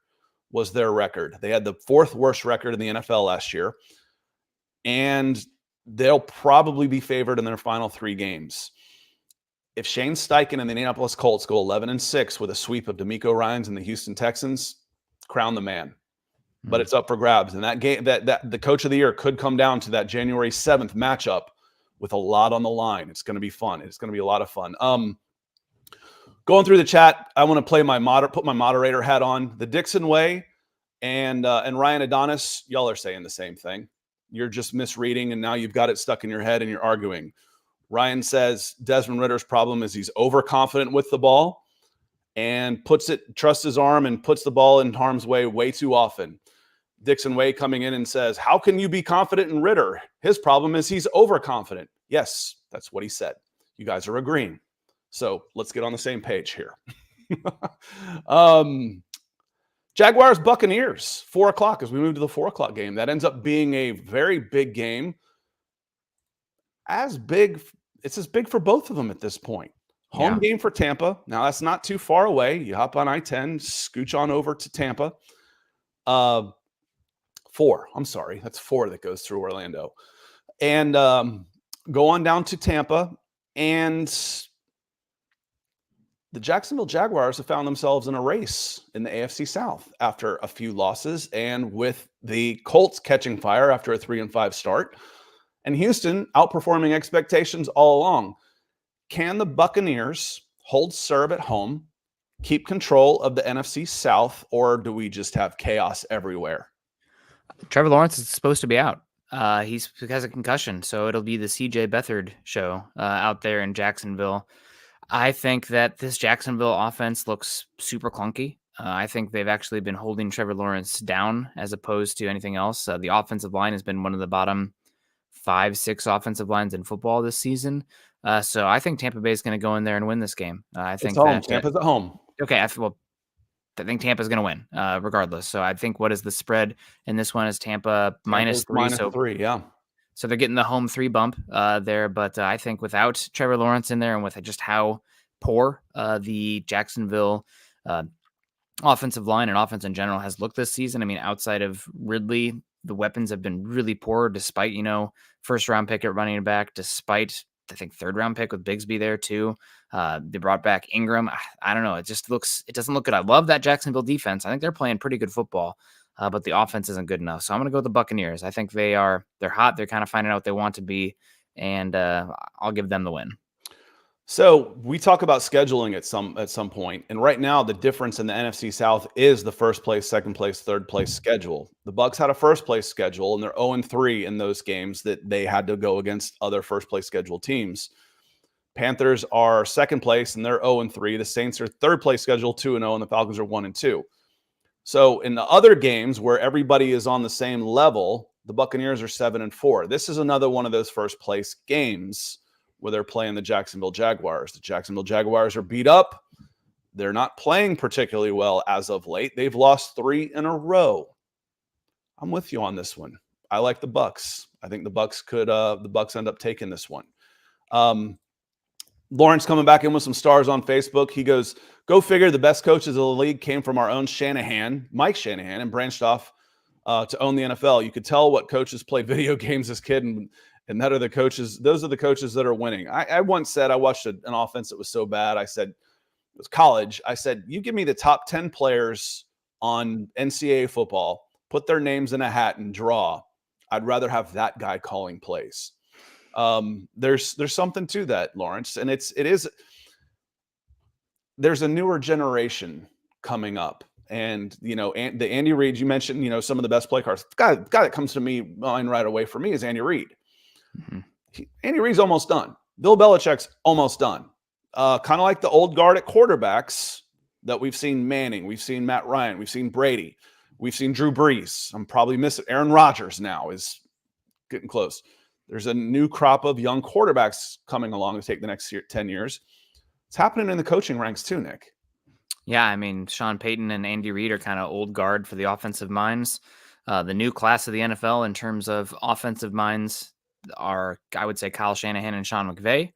was their record. They had the fourth worst record in the NFL last year, and they'll probably be favored in their final 3 games. If Shane Steichen and the Indianapolis Colts go 11-6 with a sweep of DeMeco Ryans and the Houston Texans, crown the man. But it's up for grabs. And that game, that the Coach of the Year could come down to that January 7th matchup with a lot on the line. It's going to be fun. It's going to be a lot of fun. Going through the chat, I want to play put my moderator hat on. The Dixon Way and Ryan Adonis, y'all are saying the same thing. You're just misreading, and now you've got it stuck in your head and you're arguing. Ryan says Desmond Ritter's problem is he's overconfident with the ball and trusts his arm and puts the ball in harm's way too often. Dixon Way coming in and says, how can you be confident in Ritter? His problem is he's overconfident. Yes, that's what he said. You guys are agreeing. So let's get on the same page here. Jaguars Buccaneers, 4:00 as we move to the 4:00 game. That ends up being a very big game. It's as big for both of them at this point. Home game for Tampa. Now that's not too far away. You hop on I-10, scooch on over to Tampa. 4. I'm sorry. That's 4 that goes through Orlando. And go on down to Tampa. And the Jacksonville Jaguars have found themselves in a race in the AFC South after a few losses, and with the Colts catching fire after a 3-5 start, and Houston outperforming expectations all along. Can the Buccaneers hold serve at home, keep control of the NFC South, or do we just have chaos everywhere? Trevor Lawrence is supposed to be out. He has a concussion, so it'll be the CJ Beathard show out there in Jacksonville. I think that this Jacksonville offense looks super clunky. I think they've actually been holding Trevor Lawrence down as opposed to anything else. The offensive line has been one of the bottom 5-6 offensive lines in football this season. So I think Tampa Bay is going to go in there and win this game. I think Tampa's at home. Okay, I think Tampa's going to win regardless. So I think what is the spread in this one is Tampa -3. -3, yeah. So they're getting the home 3 bump there. But I think without Trevor Lawrence in there and with just how poor the Jacksonville offensive line and offense in general has looked this season, I mean, outside of Ridley, the weapons have been really poor despite, first-round pick at running back, despite, I think, third-round pick with Bigsby there too. They brought back Ingram. I don't know. It doesn't look good. I love that Jacksonville defense. I think they're playing pretty good football, but the offense isn't good enough. So I'm going to go with the Buccaneers. I think they're hot. They're kind of finding out what they want to be, and I'll give them the win. So we talk about scheduling at some point, and right now the difference in the NFC South is the first place, second place, third place schedule. The Bucs had a first place schedule, and they're 0-3 in those games that they had to go against other first place scheduled teams. Panthers are second place, and they're 0-3. The Saints are third place schedule, 2-0, and the Falcons are 1-2. So in the other games where everybody is on the same level, the Buccaneers are 7-4. This is another one of those first place games where they're playing the Jacksonville Jaguars. The Jacksonville Jaguars are beat up. They're not playing particularly well as of late. They've lost 3 in a row. I'm with you on this one. I like the Bucs. I think the Bucs end up taking this one. Lawrence coming back in with some stars on Facebook. He goes, go figure, the best coaches of the league came from our own Mike Shanahan, and branched off to own the NFL. You could tell what coaches played video games as kid, and that are the coaches. Those are the coaches that are winning. I once said, I watched an offense that was so bad. I said, it was college. I said, you give me the top 10 players on NCAA football, put their names in a hat and draw. I'd rather have that guy calling plays. There's something to that, Lawrence. And there's a newer generation coming up. And, the Andy Reid, you mentioned, some of the best play cards. The guy that comes to mind right away for me is Andy Reid. Mm-hmm. Andy Reid's almost done. Bill Belichick's almost done. Kind of like the old guard at quarterbacks that we've seen Manning, we've seen Matt Ryan, we've seen Brady, we've seen Drew Brees. I'm probably missing Aaron Rodgers now is getting close. There's a new crop of young quarterbacks coming along to take the next 10 years. It's happening in the coaching ranks too, Nick. Yeah, I mean, Sean Payton and Andy Reid are kind of old guard for the offensive minds. The new class of the NFL in terms of offensive minds are, I would say, Kyle Shanahan and Sean McVay.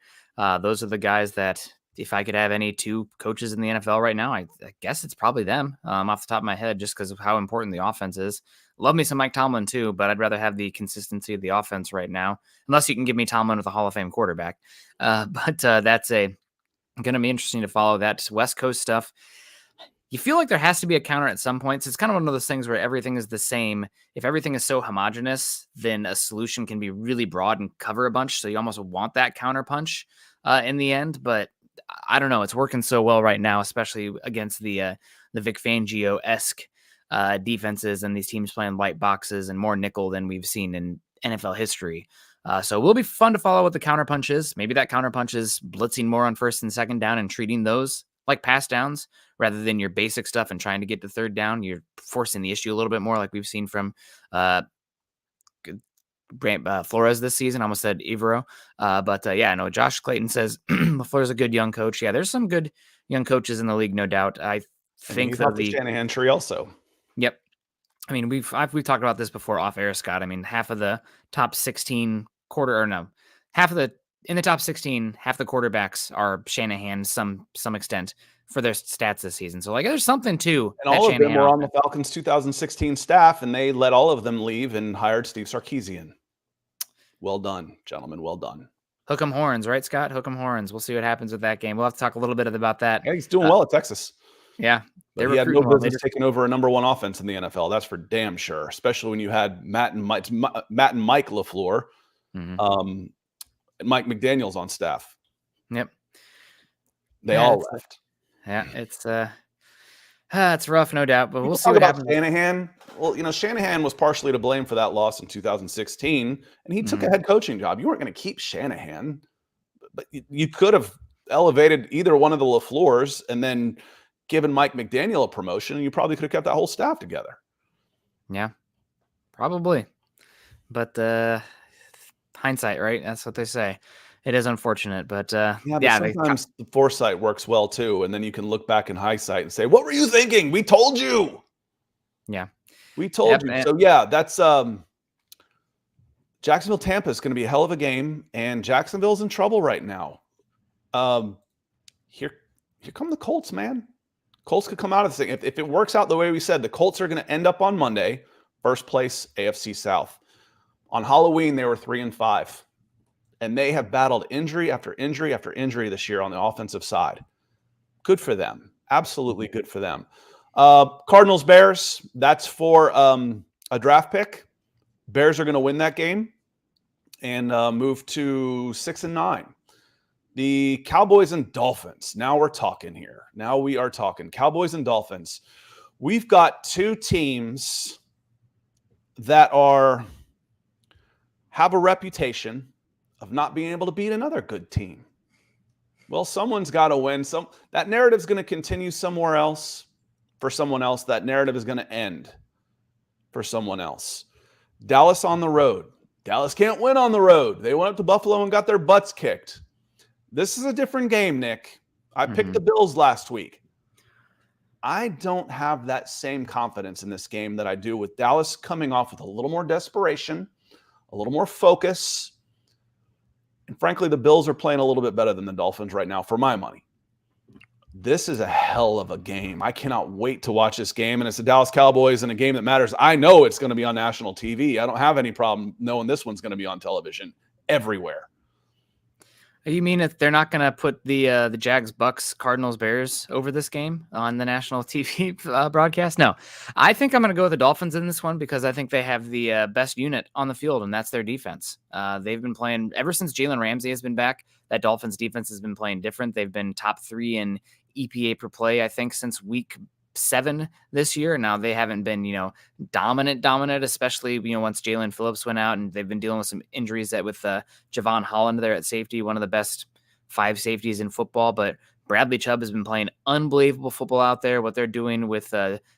Those are the guys that, if I could have any two coaches in the NFL right now, I guess it's probably them off the top of my head, just because of how important the offense is. Love me some Mike Tomlin too, but I'd rather have the consistency of the offense right now, unless you can give me Tomlin with a Hall of Fame quarterback. But that's going to be interesting to follow that West Coast stuff. You feel like there has to be a counter at some points. It's kind of one of those things where everything is the same. If everything is so homogenous, then a solution can be really broad and cover a bunch. So you almost want that counter punch in the end. But I don't know. It's working so well right now, especially against the Vic Fangio-esque defenses and these teams playing light boxes and more nickel than we've seen in NFL history. So it will be fun to follow what the counter punch is. Maybe that counter punch is blitzing more on first and second down and treating those like pass downs rather than your basic stuff and trying to get to third down. You're forcing the issue a little bit more, like we've seen from Flores this season. I almost said Evero. But I know Josh Clayton says LaFleur's a good young coach. Yeah, there's some good young coaches in the league, no doubt. I think that the Shanahan tree also. Yep. I mean, we've talked about this before off air, Scott. I mean, half of the top 16 in the top 16, half the quarterbacks are Shanahan some extent for their stats this season. So like there's something to and all of them were on the Falcons 2016 staff, and they let all of them leave and hired Steve Sarkisian. Well done, gentlemen. Well done. Hook 'em horns, right, Scott? Hook 'em horns. We'll see what happens with that game. We'll have to talk a little bit about that. Yeah, he's doing well at Texas. Yeah. But he had no business taking over a number one offense in the NFL. That's for damn sure, especially when you had Matt and Mike LaFleur, and Mike McDaniels on staff. Yep. They all left. Yeah, it's rough, no doubt, but we'll see what happens. Shanahan. Well, Shanahan was partially to blame for that loss in 2016, and he took a head coaching job. You weren't going to keep Shanahan, but you could have elevated either one of the LaFleurs and then given Mike McDaniel a promotion, and you probably could have kept that whole staff together. Yeah, probably. But hindsight, right? That's what they say. It is unfortunate, but sometimes the foresight works well too, and then you can look back in hindsight and say, "What were you thinking? We told you." Yeah, we told you. So that's Jacksonville. Tampa is going to be a hell of a game, and Jacksonville's in trouble right now. Here come the Colts, man. Colts could come out of this thing if it works out the way we said. The Colts are going to end up on Monday, first place AFC South. On Halloween, they were 3-5. And they have battled injury after injury after injury this year on the offensive side. Good for them. Absolutely good for them. Cardinals, Bears, that's for a draft pick. Bears are going to win that game and move to 6-9. The Cowboys and Dolphins. Now we're talking here. Now we are talking. Cowboys and Dolphins. We've got two teams that have a reputation of not being able to beat another good team. Well, someone's got to win. That narrative's going to continue somewhere else for someone else. That narrative is going to end for someone else. Dallas on the road. Dallas can't win on the road. They went up to Buffalo and got their butts kicked. This is a different game, Nick. I picked the Bills last week. I don't have that same confidence in this game that I do with Dallas coming off with a little more desperation, a little more focus. And frankly, the Bills are playing a little bit better than the Dolphins right now, for my money. This is a hell of a game. I cannot wait to watch this game. And it's the Dallas Cowboys and a game that matters. I know it's going to be on national TV. I don't have any problem knowing this one's going to be on television everywhere. You mean if they're not going to put the Jags, Bucks, Cardinals, Bears over this game on the national TV broadcast? No, I think I'm going to go with the Dolphins in this one because I think they have the best unit on the field, and that's their defense. They've been playing ever since Jalen Ramsey has been back. That Dolphins defense has been playing different. They've been top 3 in EPA per play, I think, since week 7 this year. Now they haven't been, dominant, especially, once Jalen Phillips went out, and they've been dealing with some injuries that with Javon Holland there at safety, one of the best 5 safeties in football. But Bradley Chubb has been playing unbelievable football out there. What they're doing with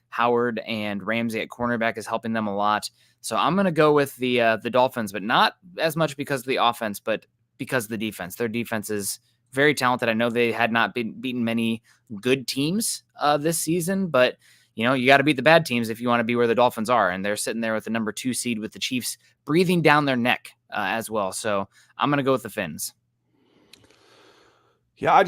Howard and Ramsey at cornerback is helping them a lot. So I'm going to go with the Dolphins, but not as much because of the offense, but because of the defense. Their defense is very talented. I know they had not been beaten many good teams this season, but you got to beat the bad teams if you want to be where the Dolphins are. And they're sitting there with the number 2 seed with the Chiefs breathing down their neck as well. So I'm going to go with the Fins. Yeah, I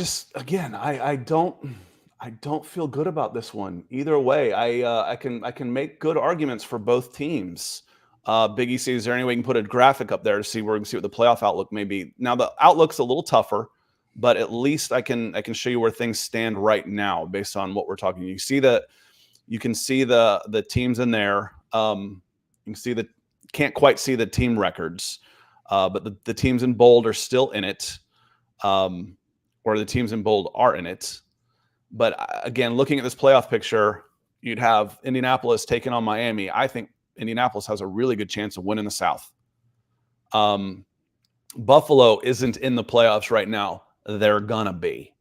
don't feel good about this one either way. I can make good arguments for both teams. Biggie says, is there any way we can put a graphic up there to see where we can see what the playoff outlook may be? Now the outlook's a little tougher, but at least I can show you where things stand right now based on what we're talking. You can see the teams in there. You can see can't quite see the team records, but the teams in bold are still in it, or the teams in bold are in it. But again, looking at this playoff picture, you'd have Indianapolis taking on Miami. I think Indianapolis has a really good chance of winning the South. Buffalo isn't in the playoffs right now. They're gonna be.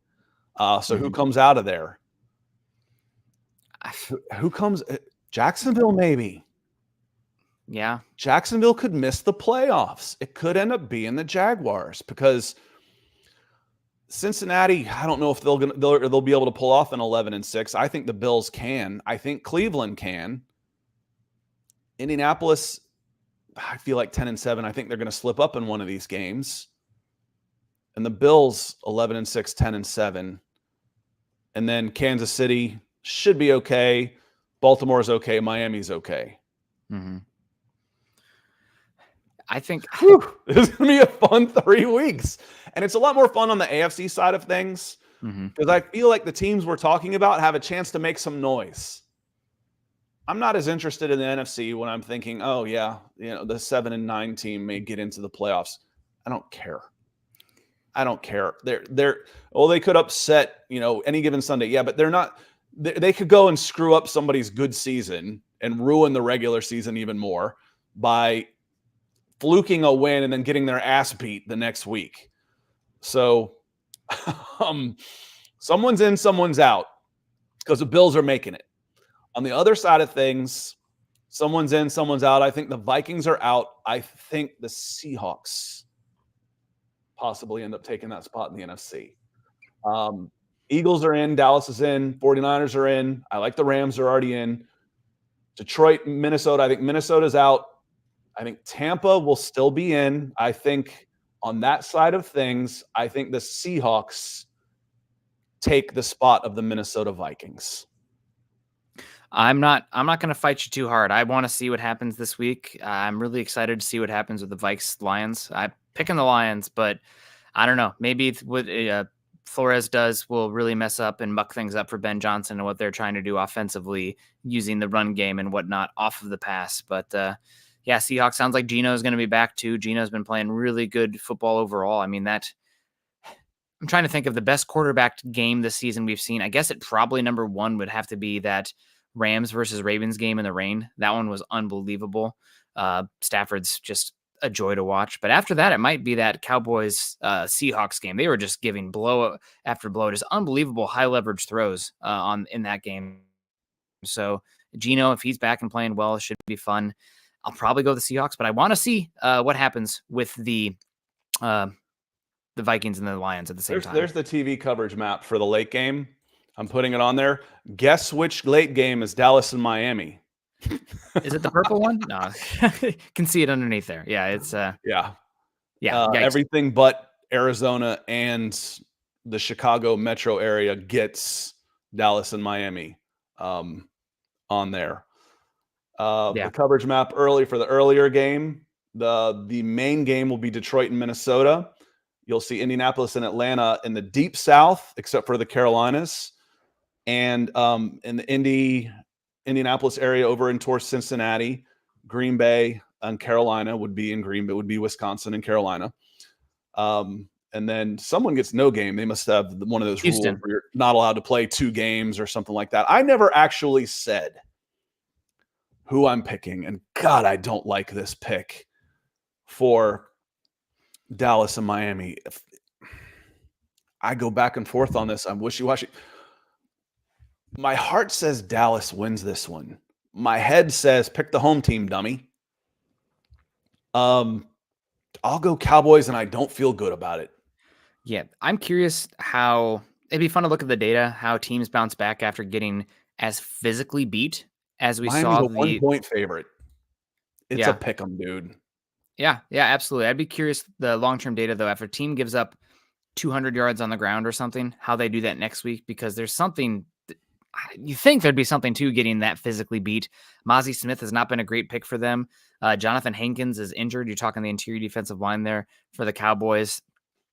So who comes out of there? Who comes? Jacksonville, maybe. Yeah. Jacksonville could miss the playoffs. It could end up being the Jaguars because Cincinnati, I don't know if they'll be able to pull off an 11-6. I think the Bills can. I think Cleveland can. Indianapolis, I feel like 10-7. I think they're going to slip up in one of these games. And the Bills, 11-6, 10-7. And then Kansas City should be okay. Baltimore's okay. Miami's okay. Mm-hmm. I think this is going to be a fun 3 weeks. And it's a lot more fun on the AFC side of things because I feel like the teams we're talking about have a chance to make some noise. I'm not as interested in the NFC when I'm thinking, oh, yeah, the 7-9 team may get into the playoffs. I don't care. They could upset, any given Sunday. Yeah, but they're not. They could go and screw up somebody's good season and ruin the regular season even more by fluking a win and then getting their ass beat the next week. So someone's in, someone's out because the Bills are making it. On the other side of things, someone's in, someone's out. I think the Vikings are out. I think the Seahawks possibly end up taking that spot in the NFC. Eagles are in. Dallas is in. 49ers are in. I like the Rams are already in. Detroit, Minnesota. I think Minnesota's out. I think Tampa will still be in. I think on that side of things, I think the Seahawks take the spot of the Minnesota Vikings. I'm not going to fight you too hard. I want to see what happens this week. I'm really excited to see what happens with the Vikes Lions. I'm picking the Lions, but I don't know. Maybe what Flores does will really mess up and muck things up for Ben Johnson and what they're trying to do offensively using the run game and whatnot off of the pass. But yeah, Seahawks sounds like Geno's going to be back too. Geno's been playing really good football overall. I mean, I'm trying to think of the best quarterback game this season we've seen. I guess it probably number 1 would have to be that Rams versus Ravens game in the rain. That one was unbelievable. Stafford's just a joy to watch. But after that, it might be that Cowboys Seahawks game. They were just giving blow after blow, just unbelievable high leverage throws in that game. So Geno, if he's back and playing well, it should be fun. I'll probably go with the Seahawks, but I want to see what happens with the Vikings and the Lions at the same time. There's the TV coverage map for the late game. I'm putting it on there. Guess which late game is Dallas and Miami? Is it the purple one? No, can see it underneath there. Yeah, it's yeah. Everything but Arizona and the Chicago metro area gets Dallas and Miami on there. The coverage map early for the earlier game. The main game will be Detroit and Minnesota. You'll see Indianapolis and Atlanta in the deep South, except for the Carolinas. And in the Indianapolis area over in towards Cincinnati, Green Bay and Carolina would be in Green Bay, would be Wisconsin and Carolina. And and then someone gets no game. They must have one of those Houston rules where you're not allowed to play 2 games or something like that. I never actually said who I'm picking, and God, I don't like this pick for Dallas and Miami. I go back and forth on this. I'm wishy-washy. My heart says Dallas wins this one. My head says pick the home team, dummy. I'll go Cowboys, and I don't feel good about it. Yeah, I'm curious how it'd be fun to look at the data, how teams bounce back after getting as physically beat as we Miami's saw a 1-point favorite. It's a Yeah. pick 'em, dude. Yeah, absolutely. I'd be curious the long-term data though. If a team gives up 200 yards on the ground or something, how they do that next week, because there's something you think there'd be something to getting that physically beat. Mozzie Smith has not been a great pick for them. Jonathan Hankins is injured. You're talking the interior defensive line there for the Cowboys,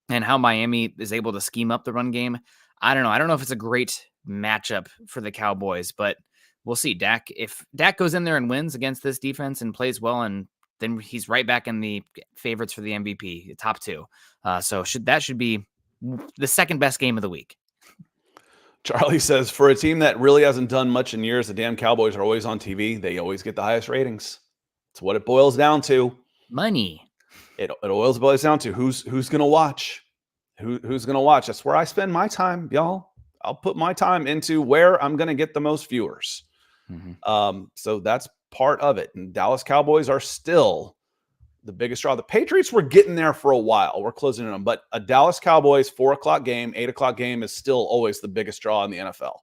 and how Miami is able to scheme up the run game. I don't know. I don't know if it's a great matchup for the Cowboys, but we'll see. If Dak goes in there and wins against this defense and plays well, and then he's right back in the favorites for the MVP, top 2. So that should be the second best game of the week. Charlie says, for a team that really hasn't done much in years, the damn Cowboys are always on TV. They always get the highest ratings. It's what it boils down to. Money. It boils down to who's going to watch. Who's going to watch. That's where I spend my time, y'all. I'll put my time into where I'm going to get the most viewers. Mm-hmm. So that's part of it. And Dallas Cowboys are still the biggest draw. The Patriots were getting there for a while. We're closing in on, but a Dallas Cowboys 4:00 game, 8:00 game is still always the biggest draw in the NFL.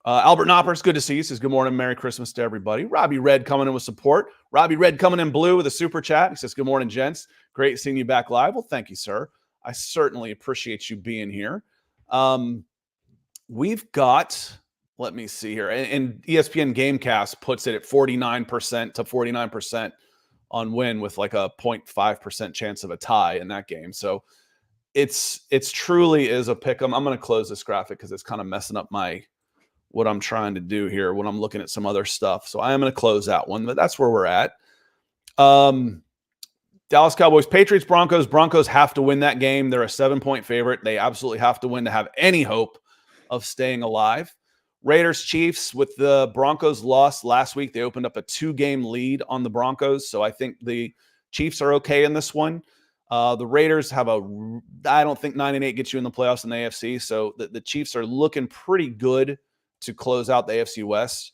Albert Knoppers, good to see you. Says good morning, Merry Christmas to everybody. Robbie Red coming in with support. Robbie Red coming in blue with a super chat. He says good morning, gents. Great seeing you back live. Well, thank you, sir. I certainly appreciate you being here. We've got, let me see here, and ESPN Gamecast puts it at 49% to 49% on win with like a 0.5% chance of a tie in that game. So it's truly is a pick 'em. I'm going to close this graphic because it's kind of messing up what I'm trying to do here when I'm looking at some other stuff. So I am going to close that one, but that's where we're at. Dallas Cowboys, Patriots, Broncos. Broncos have to win that game. They're a 7-point favorite. They absolutely have to win to have any hope of staying alive. Raiders, Chiefs, with the Broncos loss last week, they opened up a 2-game lead on the Broncos. So I think the Chiefs are okay in this one. The Raiders have I don't think 9-8 gets you in the playoffs in the AFC. So the Chiefs are looking pretty good to close out the AFC West.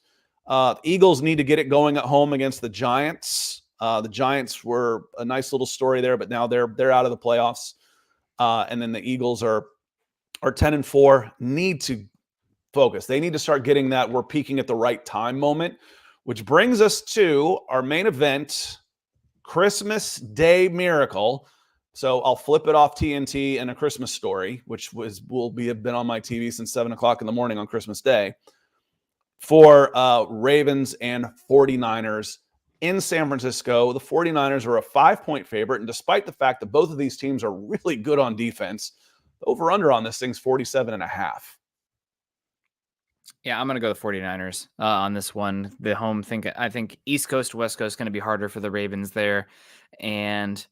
Eagles need to get it going at home against the Giants. The Giants were a nice little story there, but now they're out of the playoffs. And then the Eagles are 10-4, need to focus. They need to start getting that we're peaking at the right time moment, which brings us to our main event, Christmas Day Miracle. So I'll flip it off TNT and A Christmas Story, which have been on my TV since 7:00 in the morning on Christmas Day, for Ravens and 49ers in San Francisco. The 49ers are a 5-point favorite, and despite the fact that both of these teams are really good on defense, the over-under on this thing's 47.5. Yeah, I'm going to go the 49ers on this one. The home I think East Coast, West Coast is going to be harder for the Ravens there. And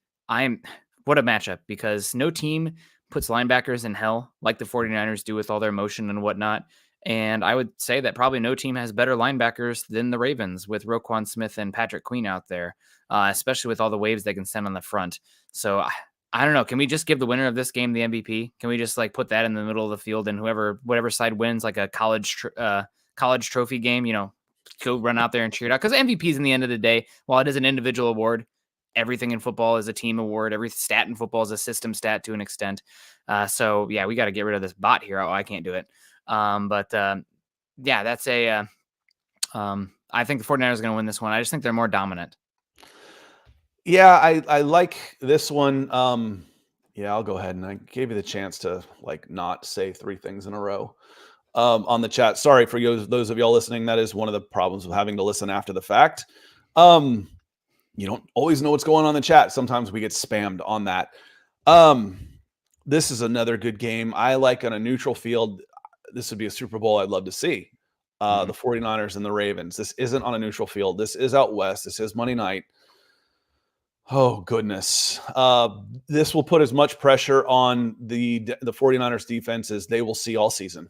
what a matchup, because no team puts linebackers in hell like the 49ers do with all their motion and whatnot. And I would say that probably no team has better linebackers than the Ravens with Roquan Smith and Patrick Queen out there, especially with all the waves they can send on the front. So I don't know. Can we just give the winner of this game the MVP? Can we just like put that in the middle of the field, and whatever side wins, like a college trophy game, go run out there and cheer it out? Because MVPs in the end of the day, while it is an individual award, everything in football is a team award. Every stat in football is a system stat to an extent. So yeah, we got to get rid of this bot here. Oh, I can't do it. Yeah, that's I think the 49ers are going to win this one. I just think they're more dominant. Yeah, I like this one. Yeah, I'll go ahead, and I gave you the chance to not say 3 things in a row on the chat. Sorry for those of y'all listening. That is one of the problems with having to listen after the fact. You don't always know what's going on in the chat. Sometimes we get spammed on that. This is another good game. I like on a neutral field. This would be a Super Bowl I'd love to see. The 49ers and the Ravens. This isn't on a neutral field. This is out west. This is Monday night. Oh, goodness. This will put as much pressure on the 49ers defense as they will see all season.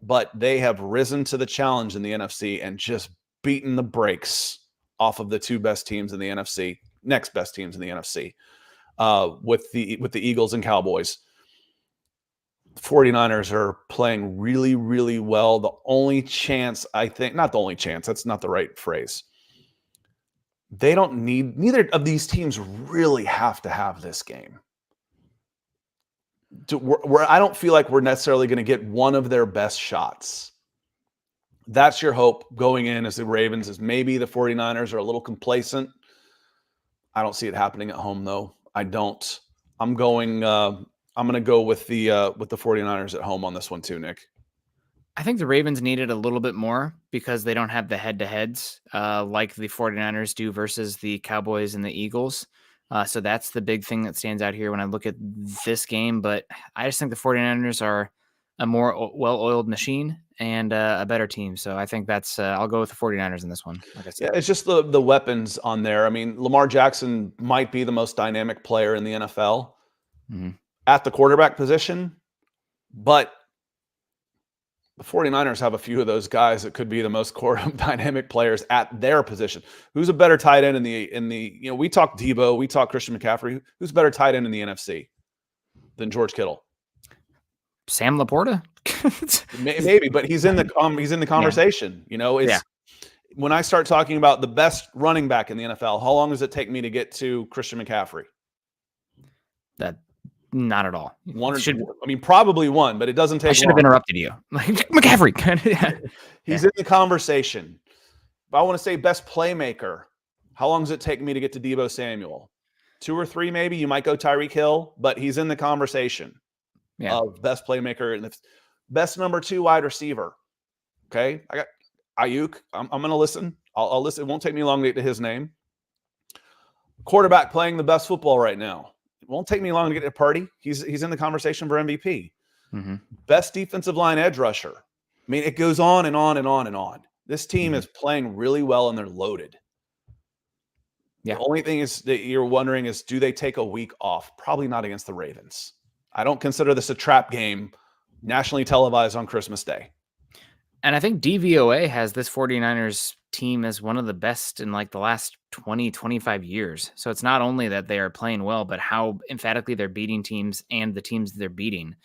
But they have risen to the challenge in the NFC and just beaten the brakes off of the two best teams in the NFC, next best teams in the NFC, with the Eagles and Cowboys. The 49ers are playing really, really well. The only chance, I think, not the only chance, that's not the right phrase. They don't need, neither of these teams really have to have this game. Where I don't feel like we're necessarily going to get one of their best shots. That's your hope going in as the Ravens, is maybe the 49ers are a little complacent. I don't see it happening at home, though. I don't. I'm going to go with the 49ers at home on this one too, Nick. I think the Ravens needed a little bit more because they don't have the head-to-heads like the 49ers do versus the Cowboys and the Eagles. So that's the big thing that stands out here when I look at this game. But I just think the 49ers are a more well-oiled machine and a better team. So I think that's I'll go with the 49ers in this one. Like I said. Yeah, it's just the weapons on there. I mean, Lamar Jackson might be the most dynamic player in the NFL at the quarterback position, but the 49ers have a few of those guys that could be the most dynamic players at their position. Who's a better tight end in the we talk Debo, we talk Christian McCaffrey. Who's a better tight end in the NFC than George Kittle? Sam Laporta? Maybe, but he's in the conversation. Yeah. When I start talking about the best running back in the NFL, how long does it take me to get to Christian McCaffrey? Not at all. Probably one, but it doesn't take. I should have interrupted you. Like McCaffrey. He's in the conversation. If I want to say best playmaker, how long does it take me to get to Debo Samuel? 2 or 3, maybe. You might go Tyreek Hill, but he's in the conversation of best playmaker and the best number 2 wide receiver. Okay, I got Ayuk. I'm going to listen. I'll listen. It won't take me long to get to his name. Quarterback playing the best football right now. It won't take me long to get to Purdy. He's in the conversation for MVP. Best defensive line edge rusher. I mean, it goes on and on and on and on. This team is playing really well and they're loaded. Yeah. The only thing is that you're wondering is, do they take a week off? Probably not against the Ravens. I don't consider this a trap game nationally televised on Christmas Day. And I think DVOA has this 49ers team as one of the best in like the last 20, 25 years. So it's not only that they are playing well, but how emphatically they're beating teams and the teams they're beating.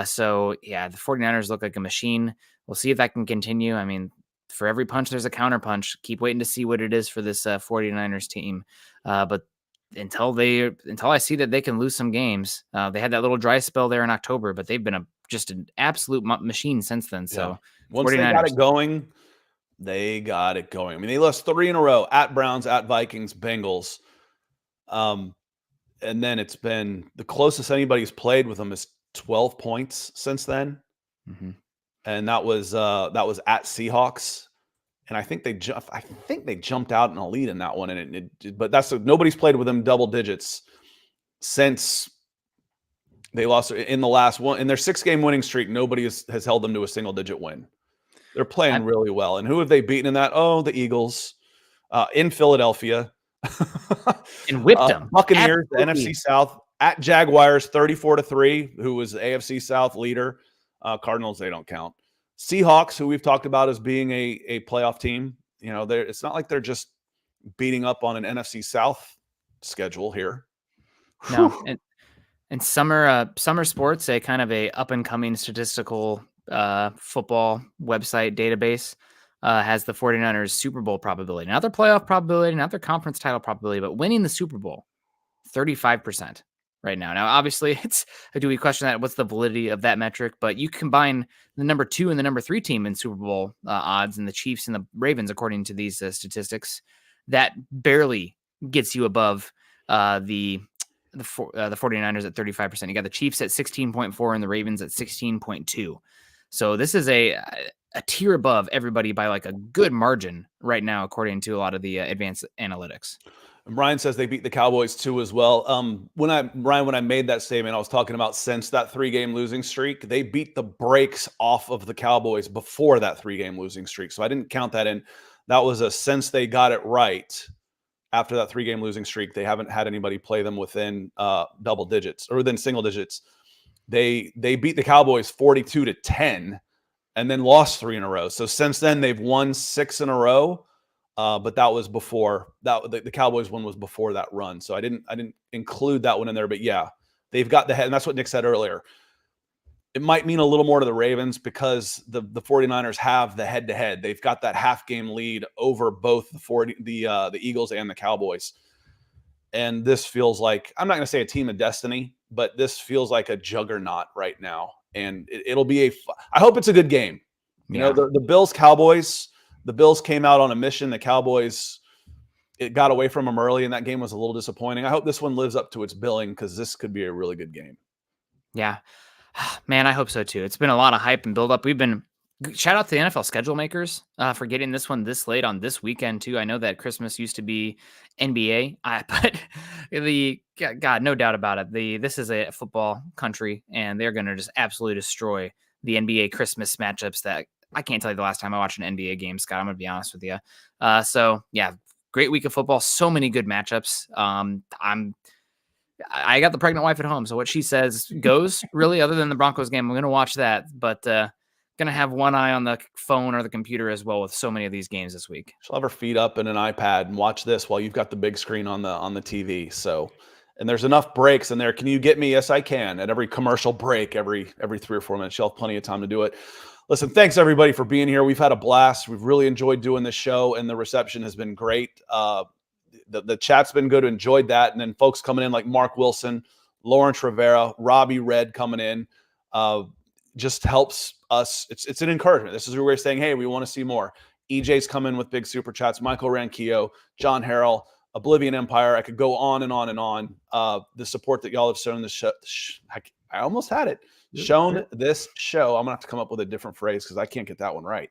So yeah, the 49ers look like a machine. We'll see if that can continue. I mean, for every punch, there's a counter punch. Keep waiting to see what it is for this 49ers team. But until I see that they can lose some games, they had that little dry spell there in October, but they've been just an absolute machine since then. So once 49ers, they got it going. I mean, they lost 3 in a row at Browns, at Vikings, Bengals. And then it's been the closest anybody's played with them is 12 points since then. And that was at Seahawks. And I think they jumped out in a lead in that one. But nobody's played with them double digits since they lost in the last one. In their 6-game winning streak, nobody has held them to a single-digit win. They're playing really well. And who have they beaten in that? Oh, the Eagles in Philadelphia. And whipped them. Buccaneers, the NFC South, at Jaguars, 34-3, who was the AFC South leader. Cardinals, they don't count. Seahawks, who we've talked about as being a playoff team. It's not like they're just beating up on an NFC South schedule here. No, and summer sports, a kind of a up-and-coming statistical football website database has the 49ers Super Bowl probability, not their playoff probability, not their conference title probability, but winning the Super Bowl, 35% right now. Now, obviously, do we question that? What's the validity of that metric? But you combine the number 2 and the number 3 team in Super Bowl odds and the Chiefs and the Ravens, according to these statistics, that barely gets you above the 49ers at 35%. You got the Chiefs at 16.4 and the Ravens at 16.2. So this is a tier above everybody by like a good margin right now, according to a lot of the advanced analytics. And Brian says they beat the Cowboys too as well. When I made that statement, I was talking about since that 3-game losing streak, they beat the brakes off of the Cowboys before that 3-game losing streak. So I didn't count that in. That was a since they got it right after that 3-game losing streak. They haven't had anybody play them within double digits or within single digits. They beat the Cowboys 42-10 and then lost 3 in a row. So since then they've won 6 in a row. But that was before that. The Cowboys one was before that run. So I didn't include that one in there, but yeah, they've got the head. And that's what Nick said earlier. It might mean a little more to the Ravens because the 49ers have the head-to-head. They've got that half-game lead over both the Eagles and the Cowboys. And this feels like, I'm not going to say a team of destiny, but this feels like a juggernaut right now. And it'll be I hope it's a good game. You know, the Bills-Cowboys, the Bills came out on a mission. The Cowboys, it got away from them early, and that game was a little disappointing. I hope this one lives up to its billing because this could be a really good game. Yeah. Man, I hope so too. It's been a lot of hype and build up. Shout out to the NFL schedule makers for getting this one this late on this weekend too. I know that Christmas used to be NBA, but God, no doubt about it. This is a football country, and they're going to just absolutely destroy the NBA Christmas matchups. That I can't tell you the last time I watched an NBA game, Scott. I'm going to be honest with you. So yeah, great week of football. So many good matchups. I got the pregnant wife at home, so what she says goes, really, other than the Broncos game. I'm going to watch that, but going to have one eye on the phone or the computer as well with so many of these games this week. She'll have her feet up in an iPad and watch this while you've got the big screen on the TV. So, and there's enough breaks in there. Can you get me? Yes, I can. At every commercial break, every 3 or 4 minutes, she'll have plenty of time to do it. Listen, thanks everybody for being here. We've had a blast. We've really enjoyed doing this show, and the reception has been great. The chat's been good. Enjoyed that. And then folks coming in like Mark Wilson, Lawrence Rivera, Robbie Red coming in just helps us. It's an encouragement. This is where we're saying, hey, we want to see more. EJ's coming with big super chats. Michael Ranquillo, John Harrell, Oblivion Empire. I could go on and on and on. The support that y'all have shown this show. I almost had it. Shown this show. I'm going to have to come up with a different phrase because I can't get that one right.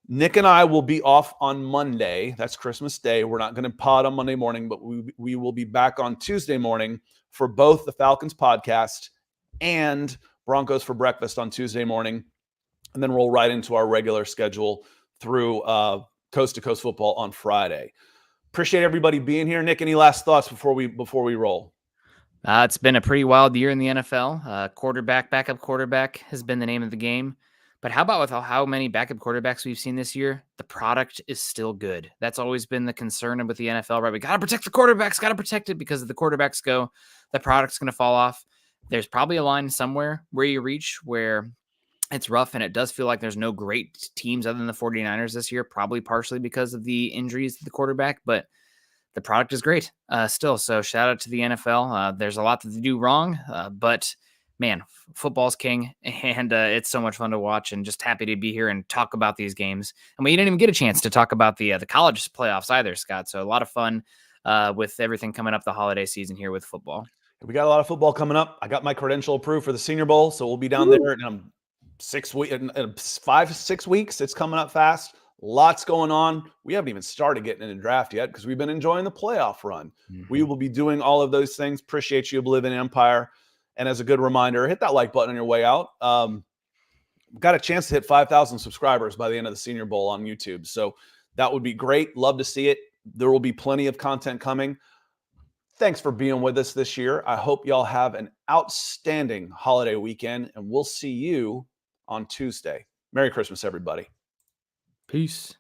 Nick and I will be off on Monday. That's Christmas Day. We're not going to pod on Monday morning, but we will be back on Tuesday morning for both the Falcons podcast and Broncos for Breakfast on Tuesday morning. And then roll right into our regular schedule through Coast to Coast football on Friday. Appreciate everybody being here. Nick, any last thoughts before we roll? It's been a pretty wild year in the NFL. Backup quarterback has been the name of the game. But how about with how many backup quarterbacks we've seen this year? The product is still good. That's always been the concern with the NFL, right? We got to protect the quarterbacks, got to protect it because if the quarterbacks go, the product's going to fall off. There's probably a line somewhere where you reach where it's rough, and it does feel like there's no great teams other than the 49ers this year, probably partially because of the injuries to the quarterback, but the product is great still. So shout out to the NFL. There's a lot to do wrong, but man, football's king, and it's so much fun to watch, and just happy to be here and talk about these games. And we didn't even get a chance to talk about the college playoffs either, Scott. So a lot of fun with everything coming up the holiday season here with football. We got a lot of football coming up. I got my credential approved for the Senior Bowl, so we'll be down there in 5-6 weeks. It's coming up fast. Lots going on. We haven't even started getting in the draft yet because we've been enjoying the playoff run. Mm-hmm. We will be doing all of those things. Appreciate you, Oblivion Empire. And as a good reminder, hit that like button on your way out. Got a chance to hit 5,000 subscribers by the end of the Senior Bowl on YouTube. So that would be great. Love to see it. There will be plenty of content coming. Thanks for being with us this year. I hope y'all have an outstanding holiday weekend, and we'll see you on Tuesday. Merry Christmas, everybody. Peace.